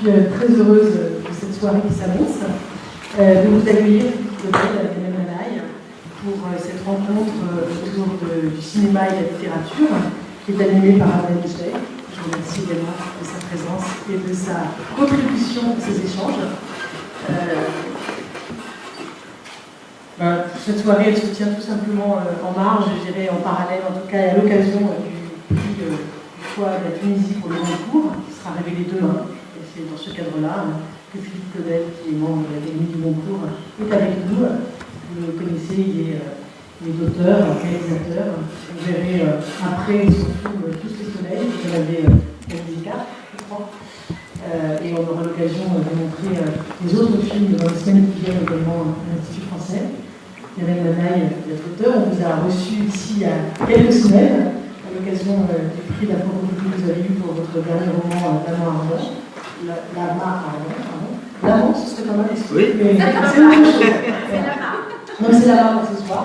suis très heureuse de cette soirée qui s'annonce, de vous accueillir avec Hélène Manaille pour cette rencontre autour du cinéma et de la littérature qui est animée par Arnaud Michelet. Je vous remercie également de sa présence et de sa contribution à ces échanges. Cette soirée, elle se tient tout simplement en marge, je dirais en parallèle, en tout cas à l'occasion du prix du choix de la Tunisie pour le Goncourt, qui sera révélé demain. Et c'est dans ce cadre-là que Philippe Claudel, qui est membre de l'Académie du Goncourt, est avec nous. Vous le connaissez, il est auteur, réalisateur. Vous verrez après son film Tous les soleils, vous en avez musical, je crois. Et on aura l'occasion de montrer les autres films dans les semaines qui viennent également à l'Institut français. Hélène Manaille, votre auteur, on vous a reçu ici il y a quelques semaines à l'occasion du prix de la francophonie que vous avez eu pour votre dernier roman L'amant ardent. L'amant, ce serait pas mal. Oui, mais c'est la même chose. Non, c'est la marque ce soir.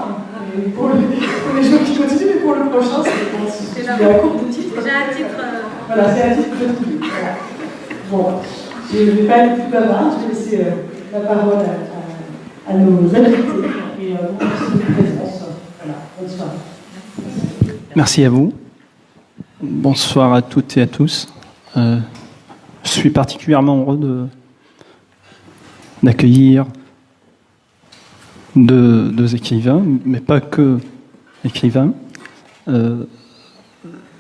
Pour les gens qui continuent, mais pour le prochain, c'est la courte de titre. J'ai un titre. Voilà, c'est un titre que je trouve. Voilà. Bon, je ne vais pas être plus bavard, je vais laisser la parole à nos invités et à vous remercier de votre présence. Voilà, bonne soirée. Merci à vous. Bonsoir à toutes et à tous. Je suis particulièrement heureux d'accueillir deux écrivains, mais pas que écrivains. Je ne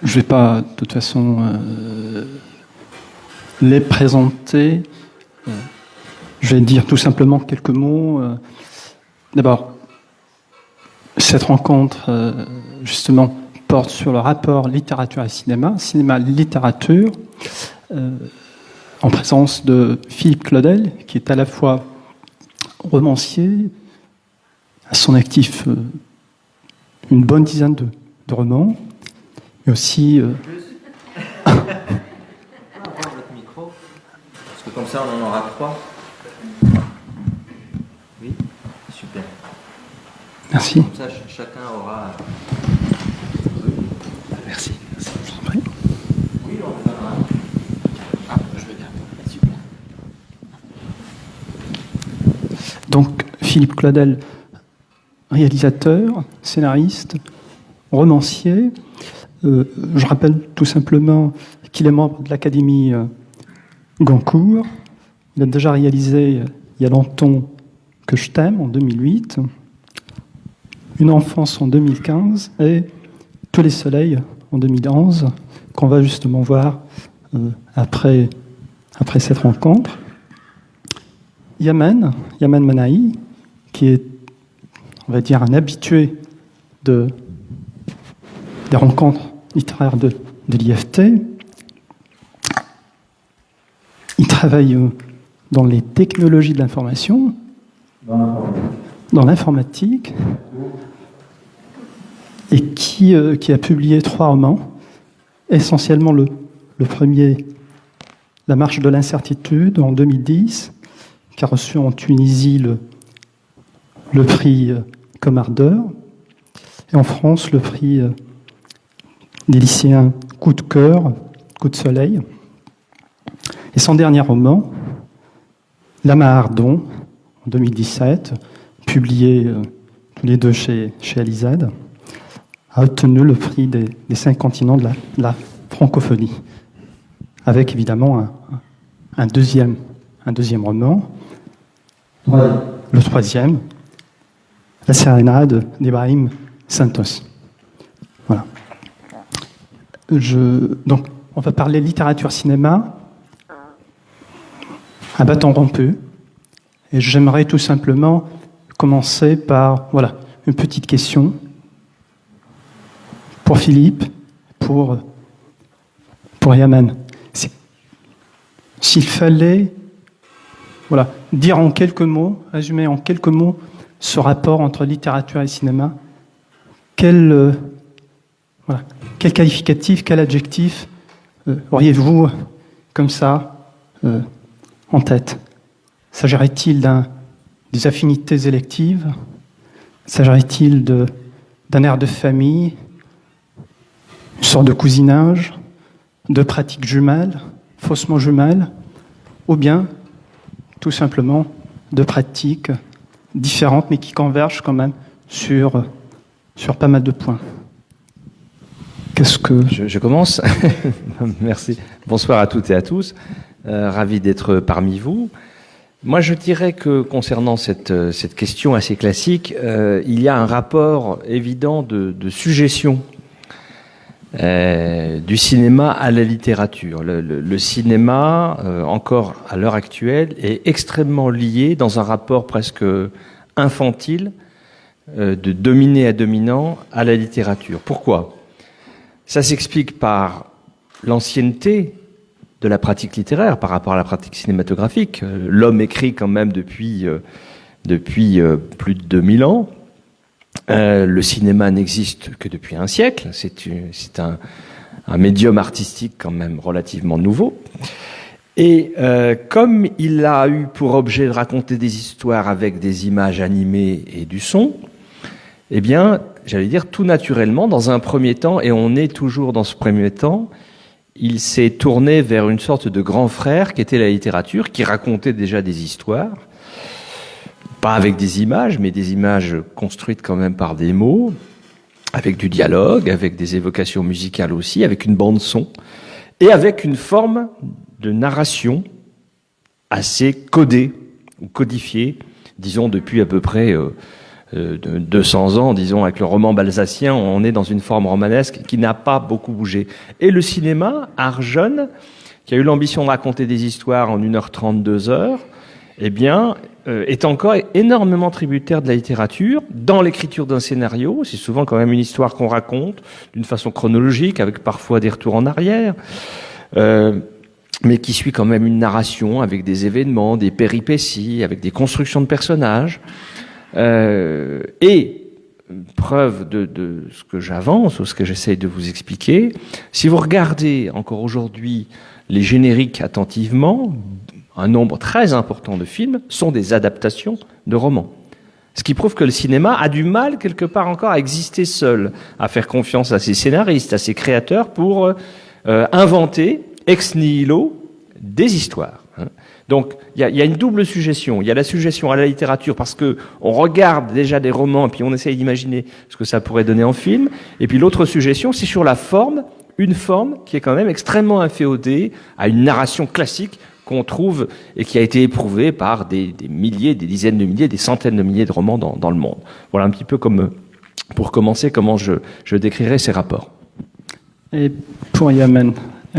vais pas, de toute façon, les présenter. Je vais dire tout simplement quelques mots. D'abord, cette rencontre, justement, porte sur le rapport littérature et cinéma, cinéma-littérature, en présence de Philippe Claudel, qui est à la fois romancier, à son actif une bonne dizaine de romans, mais aussi... On va prendre votre micro, parce que comme ça on en aura 3. Oui, super. Merci. Comme ça chacun aura... Merci. Je vous en prie. Oui, on va faire un... Ah, je veux bien. Super. Donc, Philippe Claudel, réalisateur, scénariste, romancier. Je rappelle tout simplement qu'il est membre de l'Académie Goncourt. Il a déjà réalisé Il y a longtemps que je t'aime en 2008, Une enfance en 2015 et Tous les soleils en 2011, qu'on va justement voir après cette rencontre. Yamen Manaille, qui est, on va dire, un habitué des rencontres littéraires de l'IFT. Il travaille dans les technologies de l'information, dans l'informatique, et qui a publié 3 romans, essentiellement le premier, La marche de l'incertitude, en 2010, qui a reçu en Tunisie le prix Comardeur, et en France le prix des lycéens Coup de cœur, Coup de soleil. Et son dernier roman, L'amant ardent, en 2017, publié tous les deux chez Alizade, a obtenu le prix des 5 continents de la francophonie, avec évidemment un deuxième roman, le troisième, La sérénade d'Ibrahim Santos. Voilà. Donc, on va parler littérature-cinéma à bâton rompu, et j'aimerais tout simplement commencer par une petite question pour Philippe, pour Yamen. S'il fallait dire en quelques mots, résumer en quelques mots ce rapport entre littérature et cinéma, quel qualificatif, quel adjectif auriez-vous comme ça en tête? S'agirait-il des affinités électives? S'agirait-il d'un air de famille, une sorte de cousinage, de pratiques jumelles, faussement jumelles, ou bien tout simplement de pratiques différentes mais qui convergent quand même sur pas mal de points. Qu'est-ce que... Je commence. Merci. Bonsoir à toutes et à tous. Ravi d'être parmi vous. Moi, je dirais que concernant cette question assez classique, il y a un rapport évident de suggestion du cinéma à la littérature. Le cinéma, encore à l'heure actuelle, est extrêmement lié dans un rapport presque infantile, de dominé à dominant, à la littérature. Pourquoi ? Ça s'explique par l'ancienneté de la pratique littéraire par rapport à la pratique cinématographique. L'homme écrit quand même depuis plus de 2000 ans. Le cinéma n'existe que depuis un siècle. C'est un médium artistique quand même relativement nouveau. Et comme il a eu pour objet de raconter des histoires avec des images animées et du son, eh bien, j'allais dire tout naturellement, dans un premier temps, et on est toujours dans ce premier temps, il s'est tourné vers une sorte de grand frère qui était la littérature, qui racontait déjà des histoires, pas avec des images, mais des images construites quand même par des mots, avec du dialogue, avec des évocations musicales aussi, avec une bande son, et avec une forme de narration assez codée ou codifiée, disons depuis à peu près 200 ans, disons, avec le roman balsacien, on est dans une forme romanesque qui n'a pas beaucoup bougé. Et le cinéma, art jeune, qui a eu l'ambition de raconter des histoires en 1h30, 2h, eh bien, est encore énormément tributaire de la littérature. Dans l'écriture d'un scénario, c'est souvent quand même une histoire qu'on raconte d'une façon chronologique, avec parfois des retours en arrière, mais qui suit quand même une narration avec des événements, des péripéties, avec des constructions de personnages. Et preuve de ce que j'avance ou ce que j'essaye de vous expliquer, si vous regardez encore aujourd'hui les génériques attentivement, un nombre très important de films sont des adaptations de romans. Ce qui prouve que le cinéma a du mal quelque part encore à exister seul, à faire confiance à ses scénaristes, à ses créateurs pour inventer ex nihilo des histoires. Donc, il y a une double suggestion. Il y a la suggestion à la littérature parce que on regarde déjà des romans et puis on essaye d'imaginer ce que ça pourrait donner en film. Et puis l'autre suggestion, c'est sur la forme, une forme qui est quand même extrêmement inféodée à une narration classique qu'on trouve et qui a été éprouvée par des milliers, des dizaines de milliers, des centaines de milliers de romans dans le monde. Voilà un petit peu comme, pour commencer, comment je décrirais ces rapports. Et pour Yamen,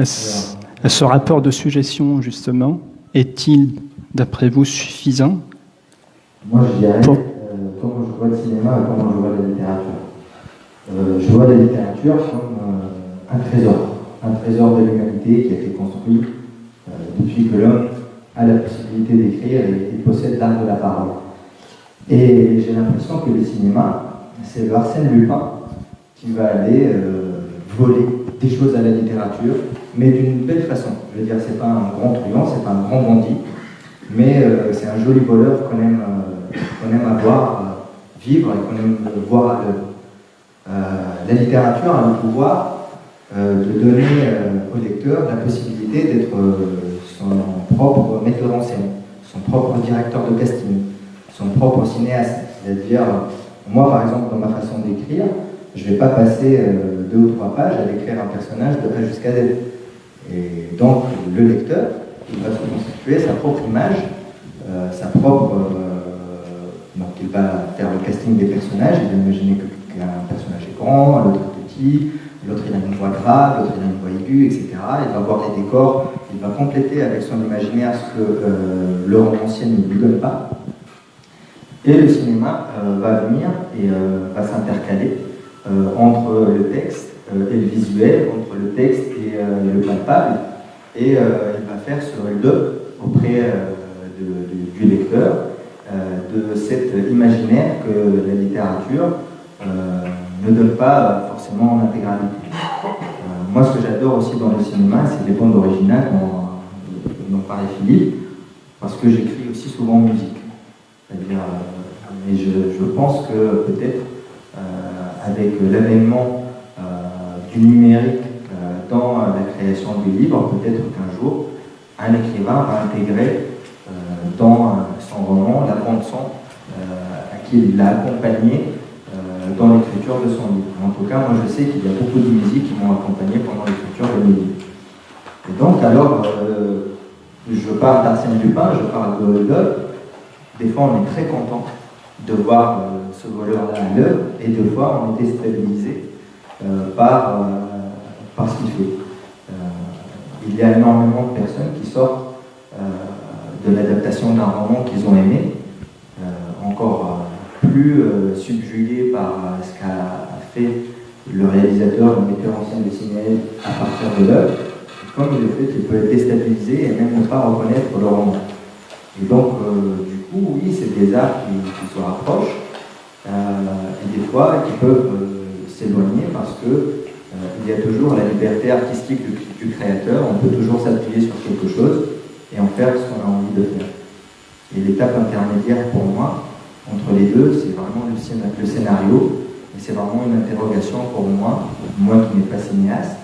ce rapport de suggestion, justement, est-il, d'après vous, suffisant? Moi, je dirais comment je vois le cinéma et comment je vois la littérature. Je vois la littérature comme un trésor de l'humanité qui a été construit depuis que l'homme a la possibilité d'écrire et possède l'art de la parole. Et j'ai l'impression que le cinéma, c'est le Arsène Lupin qui va aller voler des choses à la littérature, mais d'une belle façon. Je veux dire, c'est pas un grand truand, c'est pas un grand bandit, mais c'est un joli voleur qu'on aime avoir vivre et qu'on aime voir à l'œuvre. La littérature a le pouvoir de donner au lecteur la possibilité d'être son propre metteur en scène, son propre directeur de casting, son propre cinéaste. C'est-à-dire, moi par exemple, dans ma façon d'écrire, je ne vais pas passer 2 ou 3 pages à décrire un personnage de A jusqu'à Z. Et donc, le lecteur, il va se constituer sa propre image, donc il va faire le casting des personnages, il va imaginer qu'un personnage est grand, l'autre est petit, l'autre il a une voix grave, l'autre il a une voix aiguë, etc. Il va voir les décors, il va compléter avec son imaginaire ce que le romancier ne lui donne pas. Et le cinéma va venir et va s'intercaler entre le texte et le visuel, entre le texte et le palpable, et il va faire ce hold-up auprès du lecteur de cet imaginaire que la littérature ne donne pas forcément en intégralité. Moi, ce que j'adore aussi dans le cinéma, c'est les bandes originales dont parlait Philippe, parce que j'écris aussi souvent en musique. C'est-à-dire, et je pense que peut-être avec l'avènement du numérique dans la création du livre, peut-être qu'un jour, un écrivain va intégrer dans son roman la bande-son à qui il l'a accompagné dans l'écriture de son livre. En tout cas, moi je sais qu'il y a beaucoup de musiques qui m'ont accompagné pendant l'écriture de mes livres. Et donc, alors, je parle d'Arsène Lupin, je parle de Hold Up. Des fois, on est très content de voir ce voleur-là à l'œuvre, et des fois, on est déstabilisé par ce qu'il fait. Il y a énormément de personnes qui sortent de l'adaptation d'un roman qu'ils ont aimé, encore plus subjugués par ce qu'a fait le réalisateur, le metteur en scène de cinéma à partir de l'œuvre. Comme le fait qu'il peut être déstabilisé et même ne pas reconnaître le roman. Et donc, du coup, oui, c'est des arts qui se rapprochent, et des fois qui peuvent s'éloigner parce que il y a toujours la liberté artistique du créateur, on peut toujours s'appuyer sur quelque chose et en faire ce qu'on a envie de faire. Et l'étape intermédiaire pour moi, entre les deux, c'est vraiment le scénario, et c'est vraiment une interrogation pour moi qui n'ai pas cinéaste,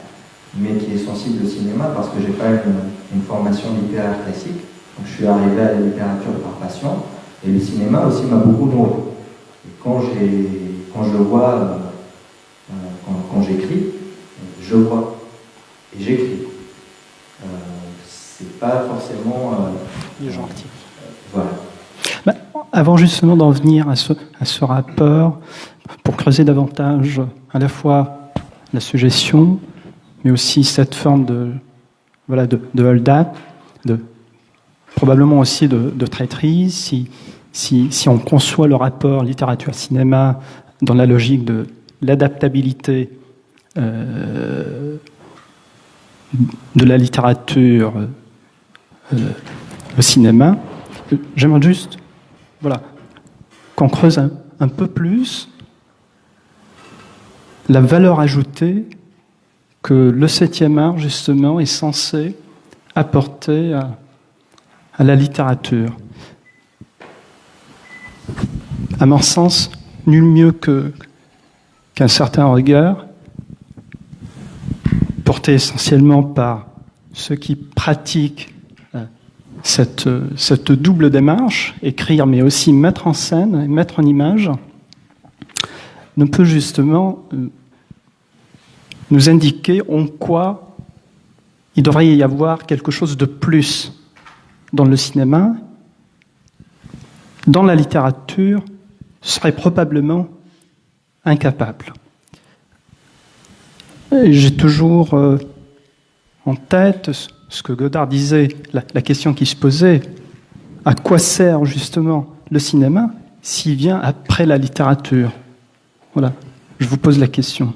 mais qui est sensible au cinéma parce que je n'ai pas une formation littéraire classique. Donc je suis arrivé à la littérature par passion, et le cinéma aussi m'a beaucoup nourri. Et quand je vois, quand j'écris, je vois et j'écris. C'est pas forcément gentil. Voilà. Bah, avant justement d'en venir à ce rapport, pour creuser davantage à la fois la suggestion, mais aussi cette forme de hold-up, probablement aussi de traîtrise, si on conçoit le rapport littérature-cinéma dans la logique de l'adaptabilité de la littérature au cinéma, j'aimerais juste qu'on creuse un peu plus la valeur ajoutée que le 7e art, justement, est censé apporter à la littérature. À mon sens, nul mieux qu'un certain regard, porté essentiellement par ceux qui pratiquent cette double démarche, écrire mais aussi mettre en scène, mettre en image, ne peut justement nous indiquer en quoi il devrait y avoir quelque chose de plus dans le cinéma, dans la littérature, serait probablement incapable. J'ai toujours en tête ce que Godard disait, la question qui se posait, à quoi sert justement le cinéma s'il vient après la littérature? Voilà, je vous pose la question.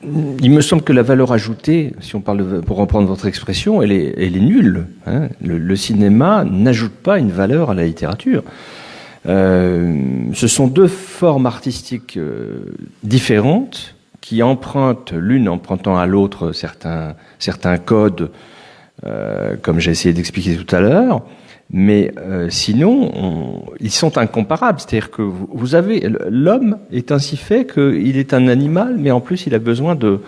Il me semble que la valeur ajoutée, si on parle pour reprendre votre expression, elle est nulle. Hein. Le cinéma n'ajoute pas une valeur à la littérature. Ce sont deux formes artistiques différentes qui empruntent, l'une empruntant à l'autre certains codes, comme j'ai essayé d'expliquer tout à l'heure. Mais sinon, ils sont incomparables. C'est-à-dire que vous avez l'homme est ainsi fait qu'il est un animal, mais en plus il a besoin de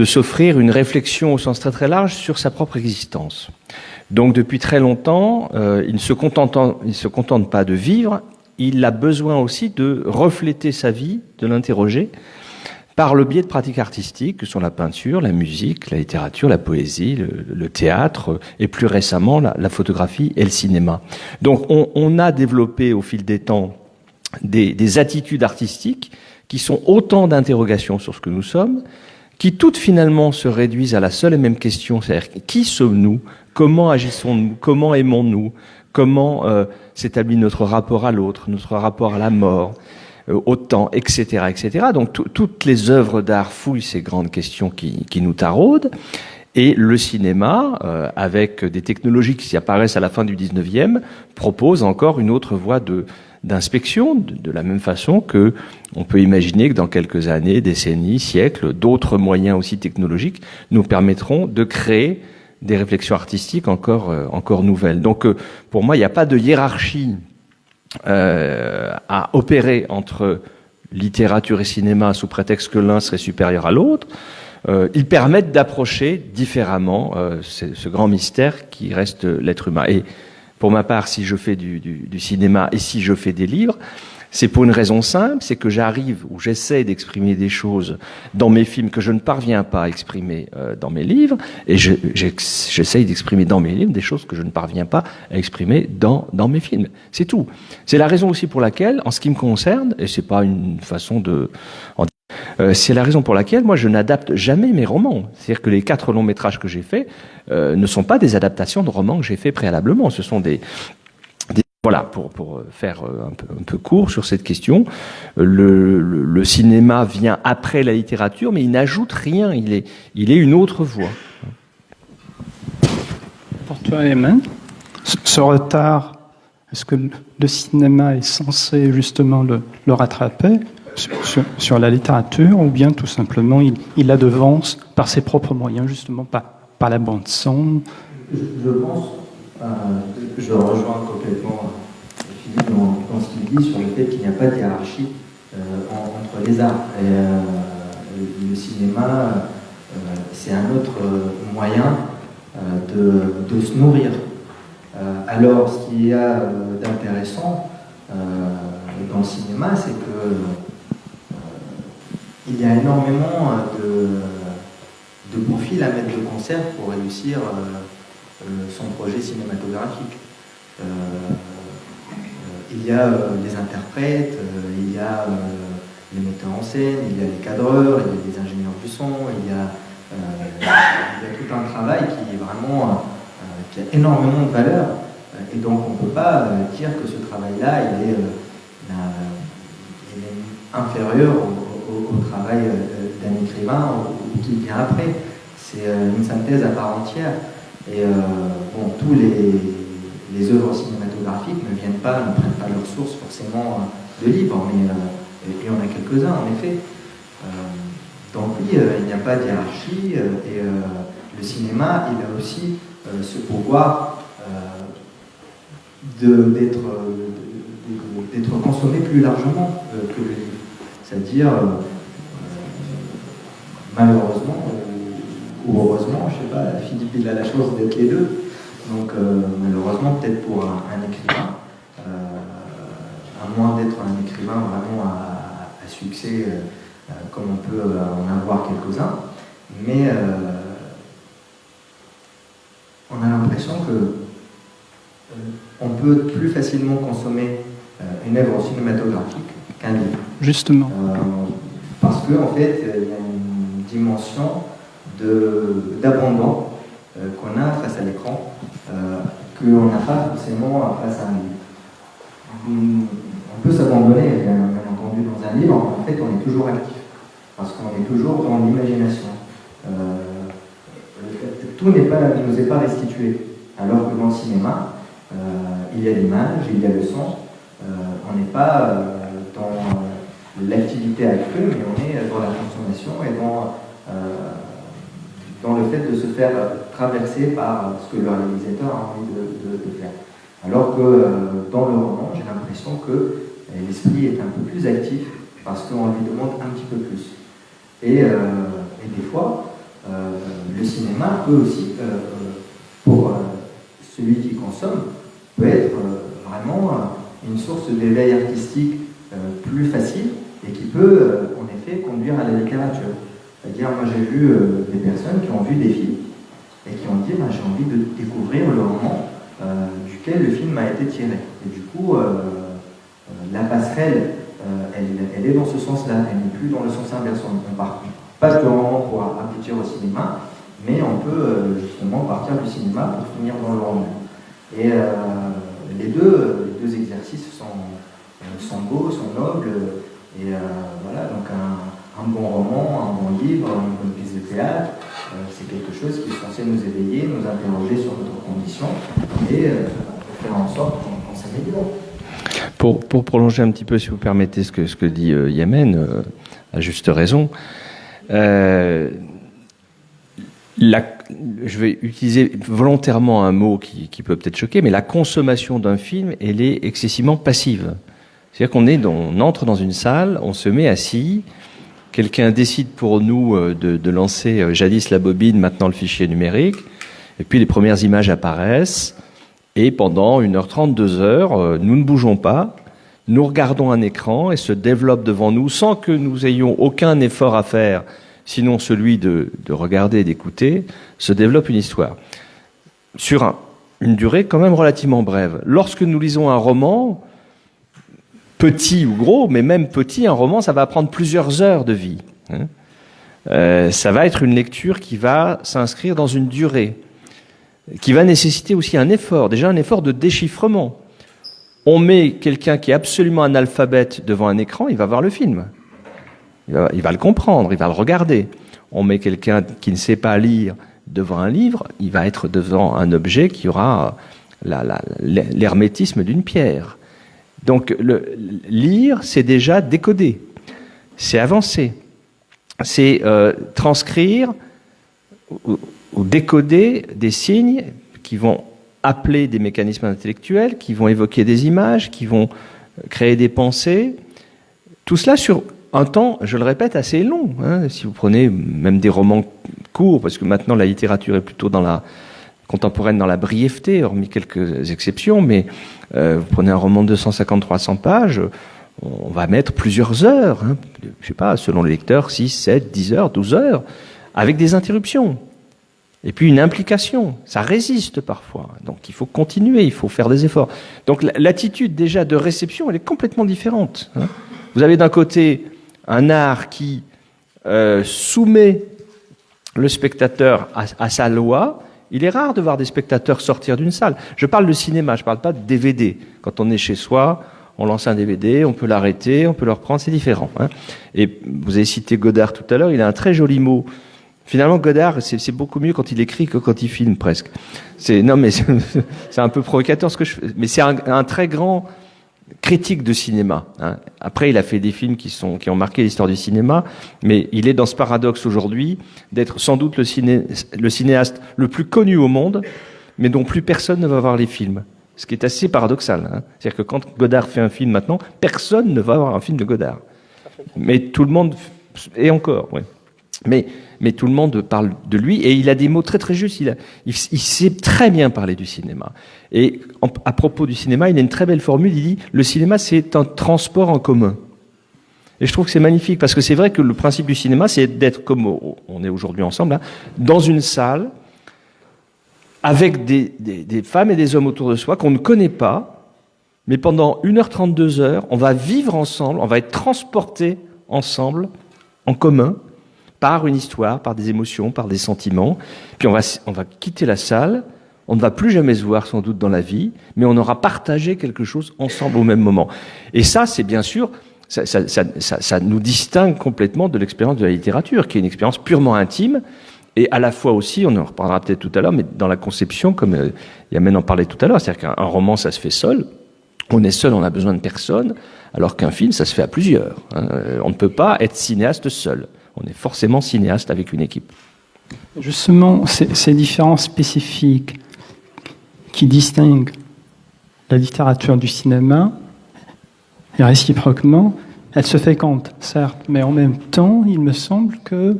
s'offrir une réflexion au sens très très large sur sa propre existence. Donc depuis très longtemps, il ne se contente pas de vivre. Il a besoin aussi de refléter sa vie, de l'interroger, par le biais de pratiques artistiques que sont la peinture, la musique, la littérature, la poésie, le théâtre et plus récemment la photographie et le cinéma. Donc on a développé au fil des temps des attitudes artistiques qui sont autant d'interrogations sur ce que nous sommes, qui toutes finalement se réduisent à la seule et même question, c'est-à-dire qui sommes-nous, comment agissons-nous, comment aimons-nous, comment s'établit notre rapport à l'autre, notre rapport à la mort, au temps, etc., etc. Donc toutes les œuvres d'art fouillent ces grandes questions qui nous taraudent. Et le cinéma, avec des technologies qui apparaissent à la fin du 19e, propose encore une autre voie d'inspection, de la même façon que on peut imaginer que dans quelques années, décennies, siècles, d'autres moyens aussi technologiques nous permettront de créer des réflexions artistiques encore nouvelles. Donc pour moi, il n'y a pas de hiérarchie à opérer entre littérature et cinéma sous prétexte que l'un serait supérieur à l'autre. ils permettent d'approcher différemment ce grand mystère qui reste l'être humain. Et pour ma part, si je fais du cinéma et si je fais des livres, c'est pour une raison simple, c'est que j'arrive ou j'essaie d'exprimer des choses dans mes films que je ne parviens pas à exprimer dans mes livres, et j'essaie d'exprimer dans mes livres des choses que je ne parviens pas à exprimer dans mes films. C'est tout. C'est la raison aussi pour laquelle, en ce qui me concerne, et c'est pas une façon de... c'est la raison pour laquelle moi je n'adapte jamais mes romans. C'est-à-dire que les 4 longs métrages que j'ai faits ne sont pas des adaptations de romans que j'ai faits préalablement. Ce sont voilà, pour faire un peu court sur cette question, le cinéma vient après la littérature, mais il n'ajoute rien, il est une autre voie. Pour toi, Ayman, ce retard, est-ce que le cinéma est censé justement le rattraper sur la littérature, ou bien tout simplement il la devance par ses propres moyens, justement par la bande-son? Je pense, je rejoins complètement Philippe dans ce qu'il dit sur le fait qu'il n'y a pas de hiérarchie entre les arts. Et le cinéma, c'est un autre moyen de se nourrir. Alors, ce qu'il y a d'intéressant dans le cinéma, c'est que il y a énormément de profils à mettre de concert pour réussir son projet cinématographique. Il y a les interprètes, il y a les metteurs en scène, il y a les cadreurs, il y a les ingénieurs du son, il y a tout un travail qui est vraiment qui a énormément de valeur, et donc on ne peut pas dire que ce travail-là il est inférieur au travail d'un écrivain ou qui vient après. C'est une synthèse à part entière. Et bon, tous les œuvres cinématographiques ne prennent pas leur source forcément de livres, mais il y en a quelques-uns en effet. Donc oui, il n'y a pas de hiérarchie, et le cinéma, il a aussi ce pouvoir d'être consommé plus largement que le livre. C'est-à-dire, malheureusement, ou heureusement, je ne sais pas, Philippe il a la chance d'être les deux, donc malheureusement peut-être pour un écrivain, à moins d'être un écrivain vraiment à succès, comme on peut en avoir quelques-uns, mais on a l'impression que on peut plus facilement consommer une œuvre cinématographique qu'un livre. Justement. Parce qu'en fait, il y a une dimension d'abandon qu'on a face à l'écran, qu'on n'a pas forcément face à un livre. On peut s'abandonner, bien entendu, dans un livre, en fait, on est toujours actif, parce qu'on est toujours dans l'imagination. Tout nous est pas restitué, alors que dans le cinéma, il y a l'image, il y a le son, on n'est pas dans l'activité accrue, mais on est dans la consommation et dans le fait de se faire traverser par ce que le réalisateur a envie de faire. Alors que dans le roman, j'ai l'impression que l'esprit est un peu plus actif parce qu'on lui demande un petit peu plus. Et des fois, le cinéma peut aussi, pour celui qui consomme, peut être vraiment une source d'éveil artistique plus facile et qui peut en effet conduire à la littérature. C'est-à-dire, moi j'ai vu des personnes qui ont vu des films et qui ont dit j'ai envie de découvrir le roman duquel le film a été tiré. Et du coup, la passerelle, elle est dans ce sens-là, elle n'est plus dans le sens inverse. On part pas du roman pour aboutir au cinéma, mais on peut justement partir du cinéma pour finir dans le roman. Et les deux exercices sont beaux, sont nobles, et voilà, donc un bon roman, un bon livre, une bonne pièce de théâtre, c'est quelque chose qui est censé nous éveiller, nous interroger sur notre condition et faire en sorte qu'on s'améliore. Pour prolonger un petit peu, si vous permettez, ce que dit Yamen, à juste raison, je vais utiliser volontairement un mot qui peut peut-être choquer, mais la consommation d'un film, elle est excessivement passive. C'est-à-dire qu'on entre dans une salle, on se met assis, quelqu'un décide pour nous de lancer jadis la bobine, maintenant le fichier numérique, et puis les premières images apparaissent, et pendant 1h30, 2h, nous ne bougeons pas, nous regardons un écran et se développe devant nous sans que nous ayons aucun effort à faire, sinon celui de regarder et d'écouter, se développe une histoire. Sur une durée quand même relativement brève. Lorsque nous lisons un roman, petit ou gros, mais même petit, un roman, ça va prendre plusieurs heures de vie. Ça va être une lecture qui va s'inscrire dans une durée, qui va nécessiter aussi un effort, déjà un effort de déchiffrement. On met quelqu'un qui est absolument analphabète devant un écran, il va voir le film. Il va le comprendre, il va le regarder. On met quelqu'un qui ne sait pas lire devant un livre, il va être devant un objet qui aura l'hermétisme d'une pierre. Donc, lire, c'est déjà décoder, c'est avancer, c'est transcrire ou décoder des signes qui vont appeler des mécanismes intellectuels, qui vont évoquer des images, qui vont créer des pensées. Tout cela sur un temps, je le répète, assez long. Si vous prenez même des romans courts, parce que maintenant la littérature est plutôt dans la contemporaine, dans la brièveté, hormis quelques exceptions, mais vous prenez un roman de 250-300 pages, on va mettre plusieurs heures, je sais pas, selon le lecteur, 6, 7, 10 heures, 12 heures, avec des interruptions. Et puis une implication, ça résiste parfois. Donc il faut continuer, il faut faire des efforts. Donc l'attitude déjà de réception, elle est complètement différente. Vous avez d'un côté un art qui soumet le spectateur à sa loi. Il est rare de voir des spectateurs sortir d'une salle. Je parle de cinéma, je ne parle pas de DVD. Quand on est chez soi, on lance un DVD, on peut l'arrêter, on peut le reprendre, c'est différent. Et vous avez cité Godard tout à l'heure, il a un très joli mot. Finalement, Godard, c'est beaucoup mieux quand il écrit que quand il filme, presque. Non, mais c'est un peu provocateur ce que je fais. Mais c'est un très grand critique de cinéma. Après, il a fait des films qui ont marqué l'histoire du cinéma, mais il est dans ce paradoxe aujourd'hui d'être sans doute le cinéaste le plus connu au monde, mais dont plus personne ne va voir les films. Ce qui est assez paradoxal. C'est-à-dire que quand Godard fait un film maintenant, personne ne va voir un film de Godard. Mais tout le monde, et encore, oui. Mais tout le monde parle de lui, et il a des mots très très justes. Il sait très bien parler du cinéma. Et à propos du cinéma, il a une très belle formule. Il dit: le cinéma, c'est un transport en commun. Et je trouve que c'est magnifique, parce que c'est vrai que le principe du cinéma, c'est d'être comme on est aujourd'hui ensemble, dans une salle, avec des femmes et des hommes autour de soi qu'on ne connaît pas, mais pendant 1h30, 2h, on va vivre ensemble, on va être transportés ensemble, en commun, par une histoire, par des émotions, par des sentiments. Puis on va quitter la salle, on ne va plus jamais se voir sans doute dans la vie, mais on aura partagé quelque chose ensemble au même moment. Et ça, c'est bien sûr, ça nous distingue complètement de l'expérience de la littérature, qui est une expérience purement intime, et à la fois aussi, on en reparlera peut-être tout à l'heure, mais dans la conception, comme Yamen en parlait tout à l'heure, c'est-à-dire qu'un roman, ça se fait seul, on est seul, on a besoin de personne, alors qu'un film, ça se fait à plusieurs. On ne peut pas être cinéaste seul. On est forcément cinéaste avec une équipe. Justement, ces différences spécifiques qui distinguent la littérature du cinéma, et réciproquement, elles se fécondent, certes, mais en même temps, il me semble que,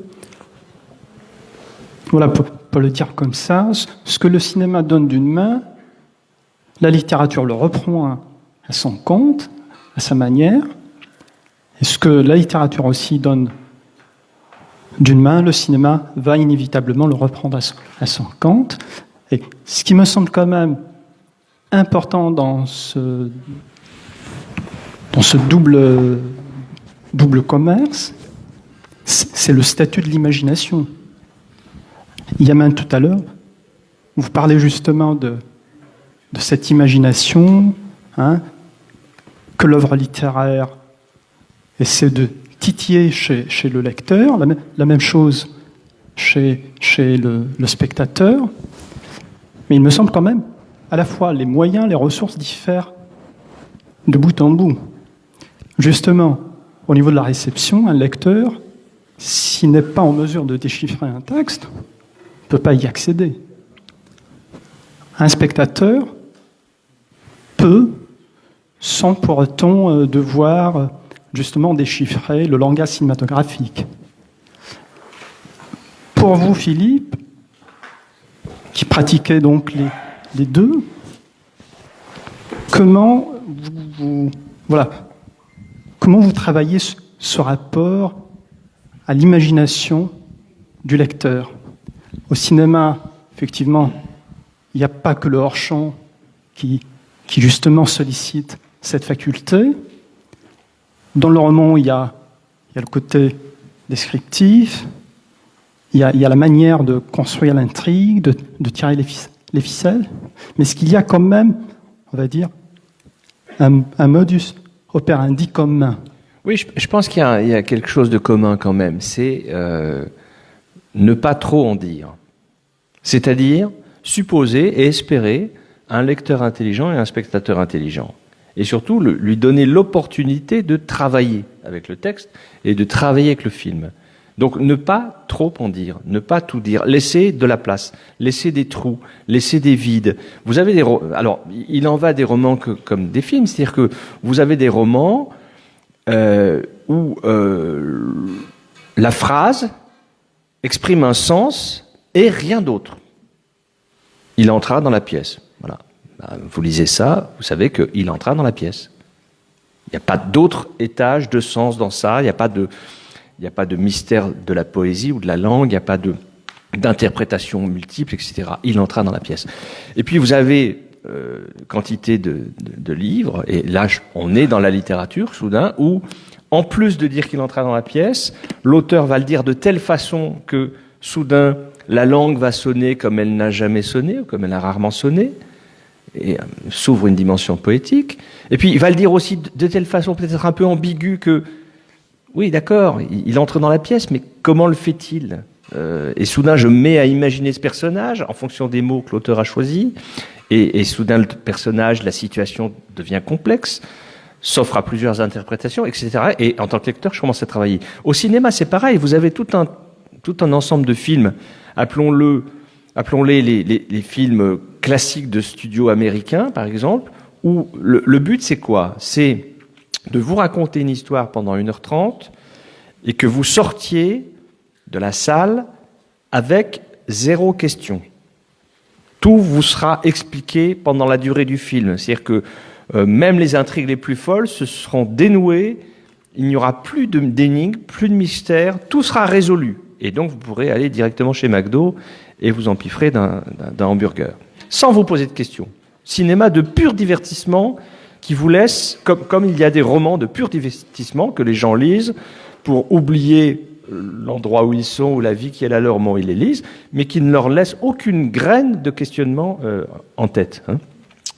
voilà, pour le dire comme ça, ce que le cinéma donne d'une main, la littérature le reprend à son compte, à sa manière, et ce que la littérature aussi donne d'une main, le cinéma va inévitablement le reprendre à son compte. Et ce qui me semble quand même important dans ce double commerce, c'est le statut de l'imagination. Yamen, tout à l'heure, vous parlez justement de cette imagination, que l'œuvre littéraire essaie de titiller chez le lecteur, la même chose chez le spectateur. Mais il me semble quand même, à la fois, les moyens, les ressources diffèrent de bout en bout. Justement, au niveau de la réception, un lecteur, s'il n'est pas en mesure de déchiffrer un texte, ne peut pas y accéder. Un spectateur peut, sans pour autant devoir justement déchiffrer le langage cinématographique. pour vous, Philippe, qui pratiquait donc les deux, comment vous travaillez ce rapport à l'imagination du lecteur? Au cinéma, effectivement, il n'y a pas que le hors-champ qui justement sollicite cette faculté. Dans le roman, il y a le côté descriptif, il y a la manière de construire l'intrigue, de tirer les ficelles, mais est-ce qu'il y a quand même, on va dire, un modus operandi commun? Oui, je pense qu'il y a quelque chose de commun quand même, c'est ne pas trop en dire. C'est-à-dire supposer et espérer un lecteur intelligent et un spectateur intelligent. Et surtout, lui donner l'opportunité de travailler avec le texte et de travailler avec le film. Donc ne pas trop en dire, ne pas tout dire, laisser de la place, laisser des trous, laisser des vides. Vous avez alors, il en va des romans comme des films, c'est-à-dire que vous avez des romans où la phrase exprime un sens et rien d'autre. Il entra dans la pièce. Voilà. Vous lisez ça, vous savez qu'il entra dans la pièce. Il n'y a pas d'autre étage de sens dans ça, il n'y a pas de mystère de la poésie ou de la langue, il n'y a pas d'interprétation multiple, etc. Il entra dans la pièce. Et puis vous avez quantité de livres, et là on est dans la littérature soudain, où en plus de dire qu'il entra dans la pièce, l'auteur va le dire de telle façon que soudain la langue va sonner comme elle n'a jamais sonné, ou comme elle a rarement sonné, et s'ouvre une dimension poétique. Et puis il va le dire aussi de telle façon peut-être un peu ambiguë que, oui d'accord, il entre dans la pièce, mais comment le fait-il ? Et soudain je me mets à imaginer ce personnage en fonction des mots que l'auteur a choisis, et soudain le personnage, la situation devient complexe, s'offre à plusieurs interprétations, etc. Et en tant que lecteur, je commence à travailler. Au cinéma, c'est pareil, vous avez tout un ensemble de films, appelons-les les films classiques de studio américains, par exemple, où le but, c'est quoi ? C'est de vous raconter une histoire pendant 1h30 et que vous sortiez de la salle avec 0 question. Tout vous sera expliqué pendant la durée du film. C'est-à-dire que même les intrigues les plus folles se seront dénouées, il n'y aura plus d'énigmes, plus de mystères, tout sera résolu. Et donc vous pourrez aller directement chez McDo et vous empiffrer d'un hamburger, sans vous poser de questions. Cinéma de pur divertissement qui vous laisse, comme il y a des romans de pur divertissement que les gens lisent pour oublier l'endroit où ils sont ou la vie qui est la leur, ils les lisent, mais qui ne leur laisse aucune graine de questionnement en tête.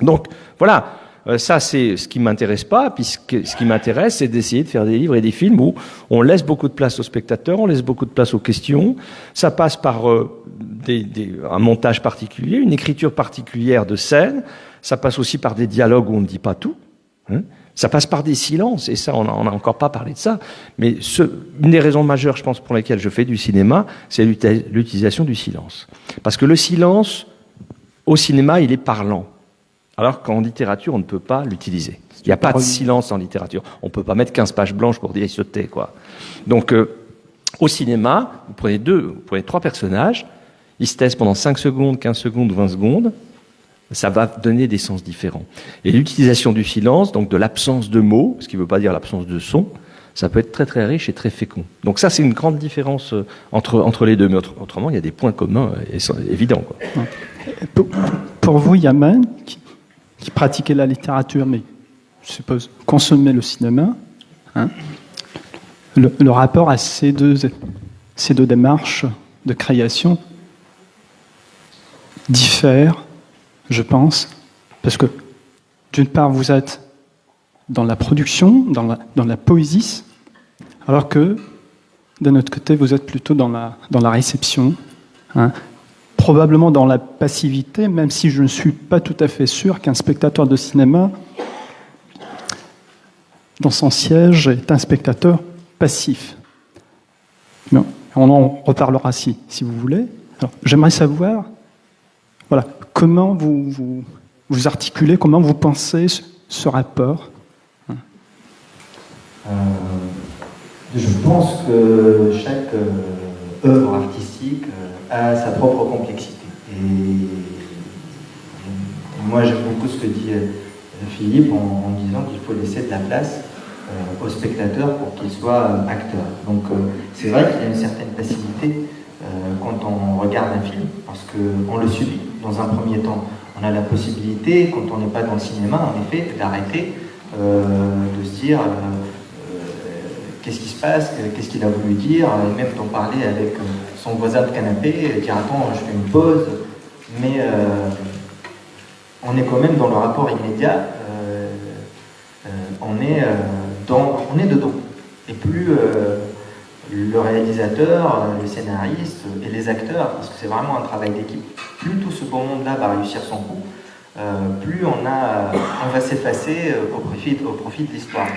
Donc voilà, ça c'est ce qui m'intéresse pas, puisque ce qui m'intéresse c'est d'essayer de faire des livres et des films où on laisse beaucoup de place aux spectateurs, on laisse beaucoup de place aux questions. Ça passe par un montage particulier, une écriture particulière de scène. Ça passe aussi par des dialogues où on ne dit pas tout. Ça passe par des silences, et ça, on n'a encore pas parlé de ça. Mais une des raisons majeures, je pense, pour lesquelles je fais du cinéma, c'est l'utilisation du silence. Parce que le silence, au cinéma, il est parlant. Alors qu'en littérature, on ne peut pas l'utiliser. Il n'y a pas de silence en littérature. On ne peut pas mettre 15 pages blanches pour dire sauter, quoi. Donc, au cinéma, vous prenez 3 personnages, ils se taisent pendant 5 secondes, 15 secondes ou 20 secondes, ça va donner des sens différents. Et l'utilisation du silence, donc de l'absence de mots, ce qui ne veut pas dire l'absence de son, ça peut être très très riche et très fécond. Donc ça, c'est une grande différence entre les deux. Mais autrement, il y a des points communs évidents, quoi. Pour vous, Yaman, qui pratiquait la littérature, mais je suppose consommait le cinéma, le rapport à ces deux démarches de création diffère, je pense, parce que d'une part vous êtes dans la production, dans la poésie, alors que d'un autre côté vous êtes plutôt dans la réception, probablement dans la passivité, même si je ne suis pas tout à fait sûr qu'un spectateur de cinéma, dans son siège, est un spectateur passif. Mais on en reparlera si vous voulez. Alors, j'aimerais savoir, voilà, comment vous articulez, comment vous pensez ce rapport. Je pense que chaque œuvre artistique a sa propre complexité. Et moi j'aime beaucoup ce que dit Philippe en disant qu'il faut laisser de la place au spectateur pour qu'il soit acteur. Donc c'est vrai qu'il y a une certaine facilité quand on regarde un film, parce qu'on le subit dans un premier temps. On a la possibilité, quand on n'est pas dans le cinéma, en effet, d'arrêter, de se dire qu'est-ce qui se passe, qu'est-ce qu'il a voulu dire, et même d'en parler avec son voisin de canapé, et dire attends, je fais une pause, mais on est quand même dans le rapport immédiat, on est dedans. Et plus le réalisateur, le scénariste et les acteurs, parce que c'est vraiment un travail d'équipe, plus tout ce beau monde-là va réussir son coup, plus on va s'effacer au profit de l'histoire.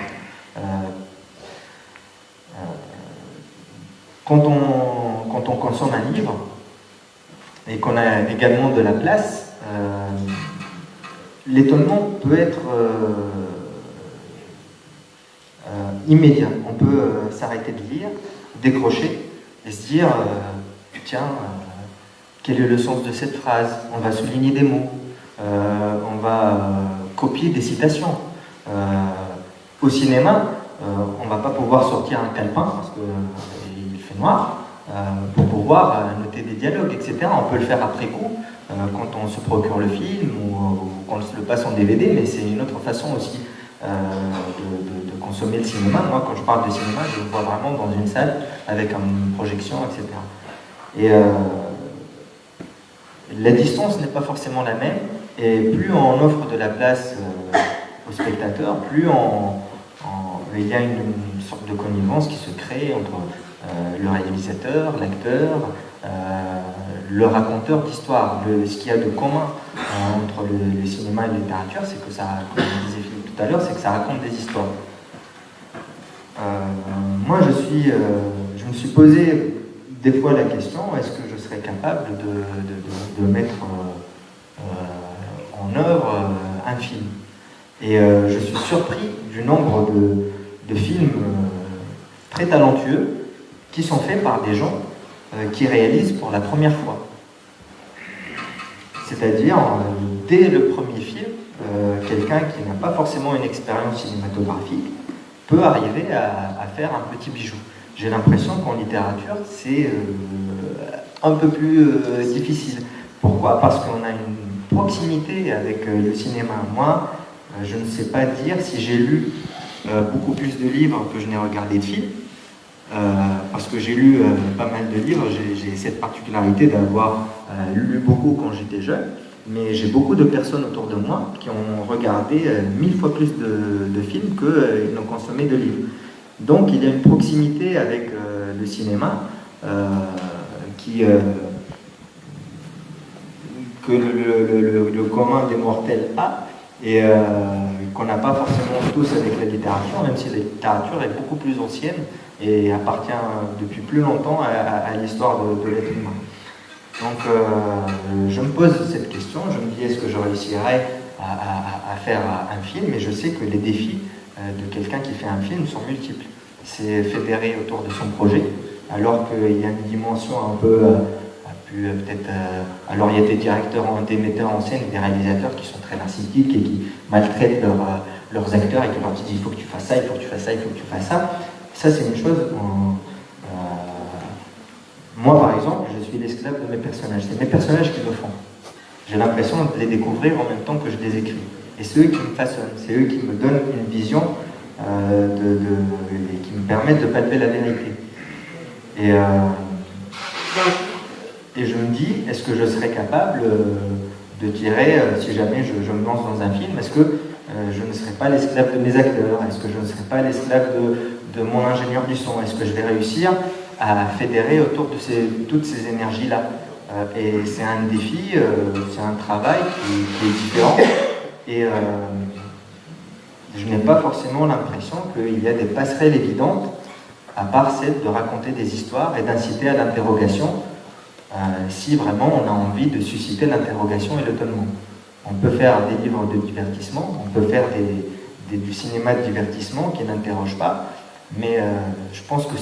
Quand on consomme un livre, et qu'on a également de la place, l'étonnement peut être immédiat. On peut s'arrêter de lire, décrocher et se dire tiens, quel est le sens de cette phrase? On va souligner des mots, on va copier des citations. Au cinéma, on ne va pas pouvoir sortir un calepin parce qu'il fait noir pour pouvoir noter des dialogues, etc. On peut le faire après coup quand on se procure le film ou qu'on le passe en DVD, mais c'est une autre façon aussi de consommer le cinéma. Moi, quand je parle de cinéma, je le vois vraiment dans une salle avec une projection, etc. Et la distance n'est pas forcément la même, et plus on offre de la place aux spectateurs, plus il y a une sorte de connivence qui se crée entre le réalisateur, l'acteur, le raconteur d'histoire. Ce qu'il y a de commun entre le cinéma et la littérature, c'est que ça, comme disait Philippe tout à l'heure, c'est que ça raconte des histoires. Moi, je me suis posé des fois la question, est-ce que je serais capable de mettre en œuvre un film? Et je suis surpris du nombre de films très talentueux qui sont faits par des gens qui réalisent pour la première fois. C'est-à-dire, dès le premier film, quelqu'un qui n'a pas forcément une expérience cinématographique peut arriver à faire un petit bijou. J'ai l'impression qu'en littérature, c'est un peu plus difficile. Pourquoi? Parce qu'on a une proximité avec le cinéma. Moi, je ne sais pas dire si j'ai lu beaucoup plus de livres que je n'ai regardé de films, parce que j'ai lu pas mal de livres. J'ai cette particularité d'avoir lu beaucoup quand j'étais jeune, mais j'ai beaucoup de personnes autour de moi qui ont regardé 1000 fois plus de films qu'ils n'ont consommé de livres. Donc il y a une proximité avec le cinéma que le commun des mortels a, et qu'on n'a pas forcément tous avec la littérature, même si la littérature est beaucoup plus ancienne et appartient depuis plus longtemps à l'histoire de l'être humain. Donc je me pose cette question, je me dis est-ce que je réussirais à faire un film, et je sais que les défis de quelqu'un qui fait un film sont multiples. C'est fédéré autour de son projet, alors qu'il y a une dimension un peu peut-être. Alors il y a des directeurs, des metteurs en scène, des réalisateurs qui sont très narcissiques et qui maltraitent leurs acteurs et qui leur disent il faut que tu fasses ça, il faut que tu fasses ça, il faut que tu fasses ça. Ça c'est une chose. Moi par exemple, je suis l'esclave de mes personnages. C'est mes personnages qui me font. J'ai l'impression de les découvrir en même temps que je les écris. Et c'est eux qui me façonnent, c'est eux qui me donnent une vision et qui me permettent de palper la vérité. Et je me dis, est-ce que je serais capable de tirer, si jamais je me lance dans un film, est-ce que je ne serais pas l'esclave de mes acteurs? Est-ce que je ne serais pas l'esclave de mon ingénieur du son? Est-ce que je vais réussir à fédérer autour de toutes ces énergies-là? Et c'est un défi, c'est un travail qui est différent. Et je n'ai pas forcément l'impression qu'il y a des passerelles évidentes, à part celle de raconter des histoires et d'inciter à l'interrogation, si vraiment on a envie de susciter l'interrogation et l'étonnement. On peut faire des livres de divertissement, on peut faire du cinéma de divertissement qui n'interroge pas, mais je pense que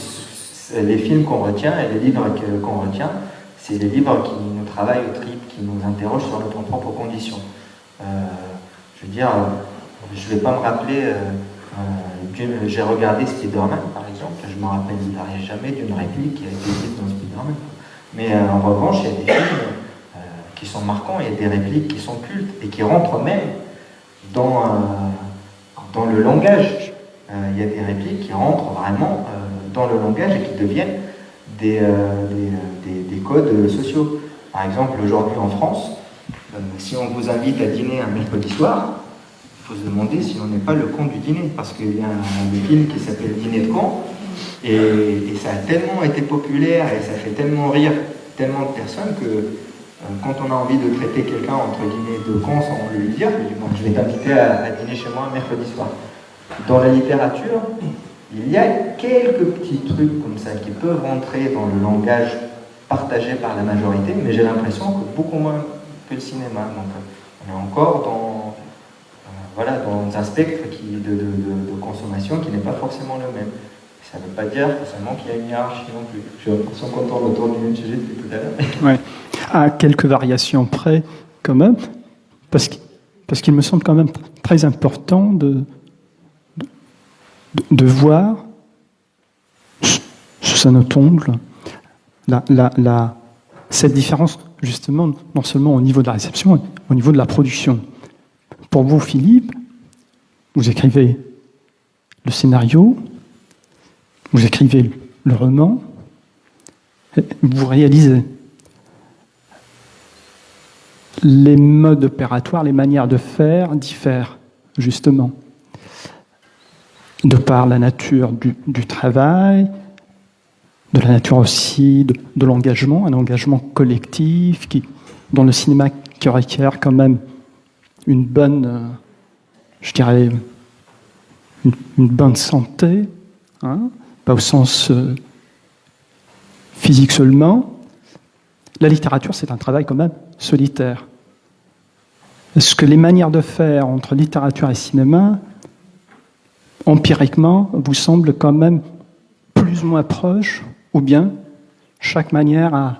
les films qu'on retient et les livres qu'on retient, c'est des livres qui nous travaillent au trip, qui nous interrogent sur notre propre condition. Je veux dire, je ne vais pas me rappeler, j'ai regardé Spider-Man par exemple, je ne me rappellerai jamais d'une réplique qui a été dite dans Spider-Man. Mais en revanche, il y a des films qui sont marquants, il y a des répliques qui sont cultes et qui rentrent même dans le langage. Il y a des répliques qui rentrent vraiment dans le langage et qui deviennent des codes sociaux. Par exemple, aujourd'hui en France, si on vous invite à dîner un mercredi soir, il faut se demander si on n'est pas le con du dîner, parce qu'il y a un film qui s'appelle Dîner de con, et ça a tellement été populaire et ça fait tellement rire tellement de personnes que quand on a envie de traiter quelqu'un entre guillemets de con sans lui dire, je vais t'inviter à dîner chez moi un mercredi soir. Dans la littérature, il y a quelques petits trucs comme ça qui peuvent rentrer dans le langage partagé par la majorité, mais j'ai l'impression que beaucoup moins que le cinéma. Donc on est encore dans un spectre de consommation qui n'est pas forcément le même. Ça ne veut pas dire forcément qu'il y a une hiérarchie non plus. J'ai l'impression qu'on tourne autour du même sujet depuis tout à l'heure. Ouais. À quelques variations près, quand même, parce qu'il me semble quand même très important de voir sous un autre angle cette différence, justement, non seulement au niveau de la réception, mais au niveau de la production. Pour vous, Philippe, vous écrivez le scénario, vous écrivez le roman, vous réalisez. Les modes opératoires, les manières de faire diffèrent, justement, de par la nature du travail, de la nature aussi de l'engagement, un engagement collectif dans le cinéma qui requiert quand même une bonne, je dirais, une bonne santé, hein, pas au sens physique seulement. La littérature, c'est un travail quand même solitaire. Est-ce que les manières de faire entre littérature et cinéma, empiriquement, vous semblent quand même plus ou moins proches, ou bien chaque manière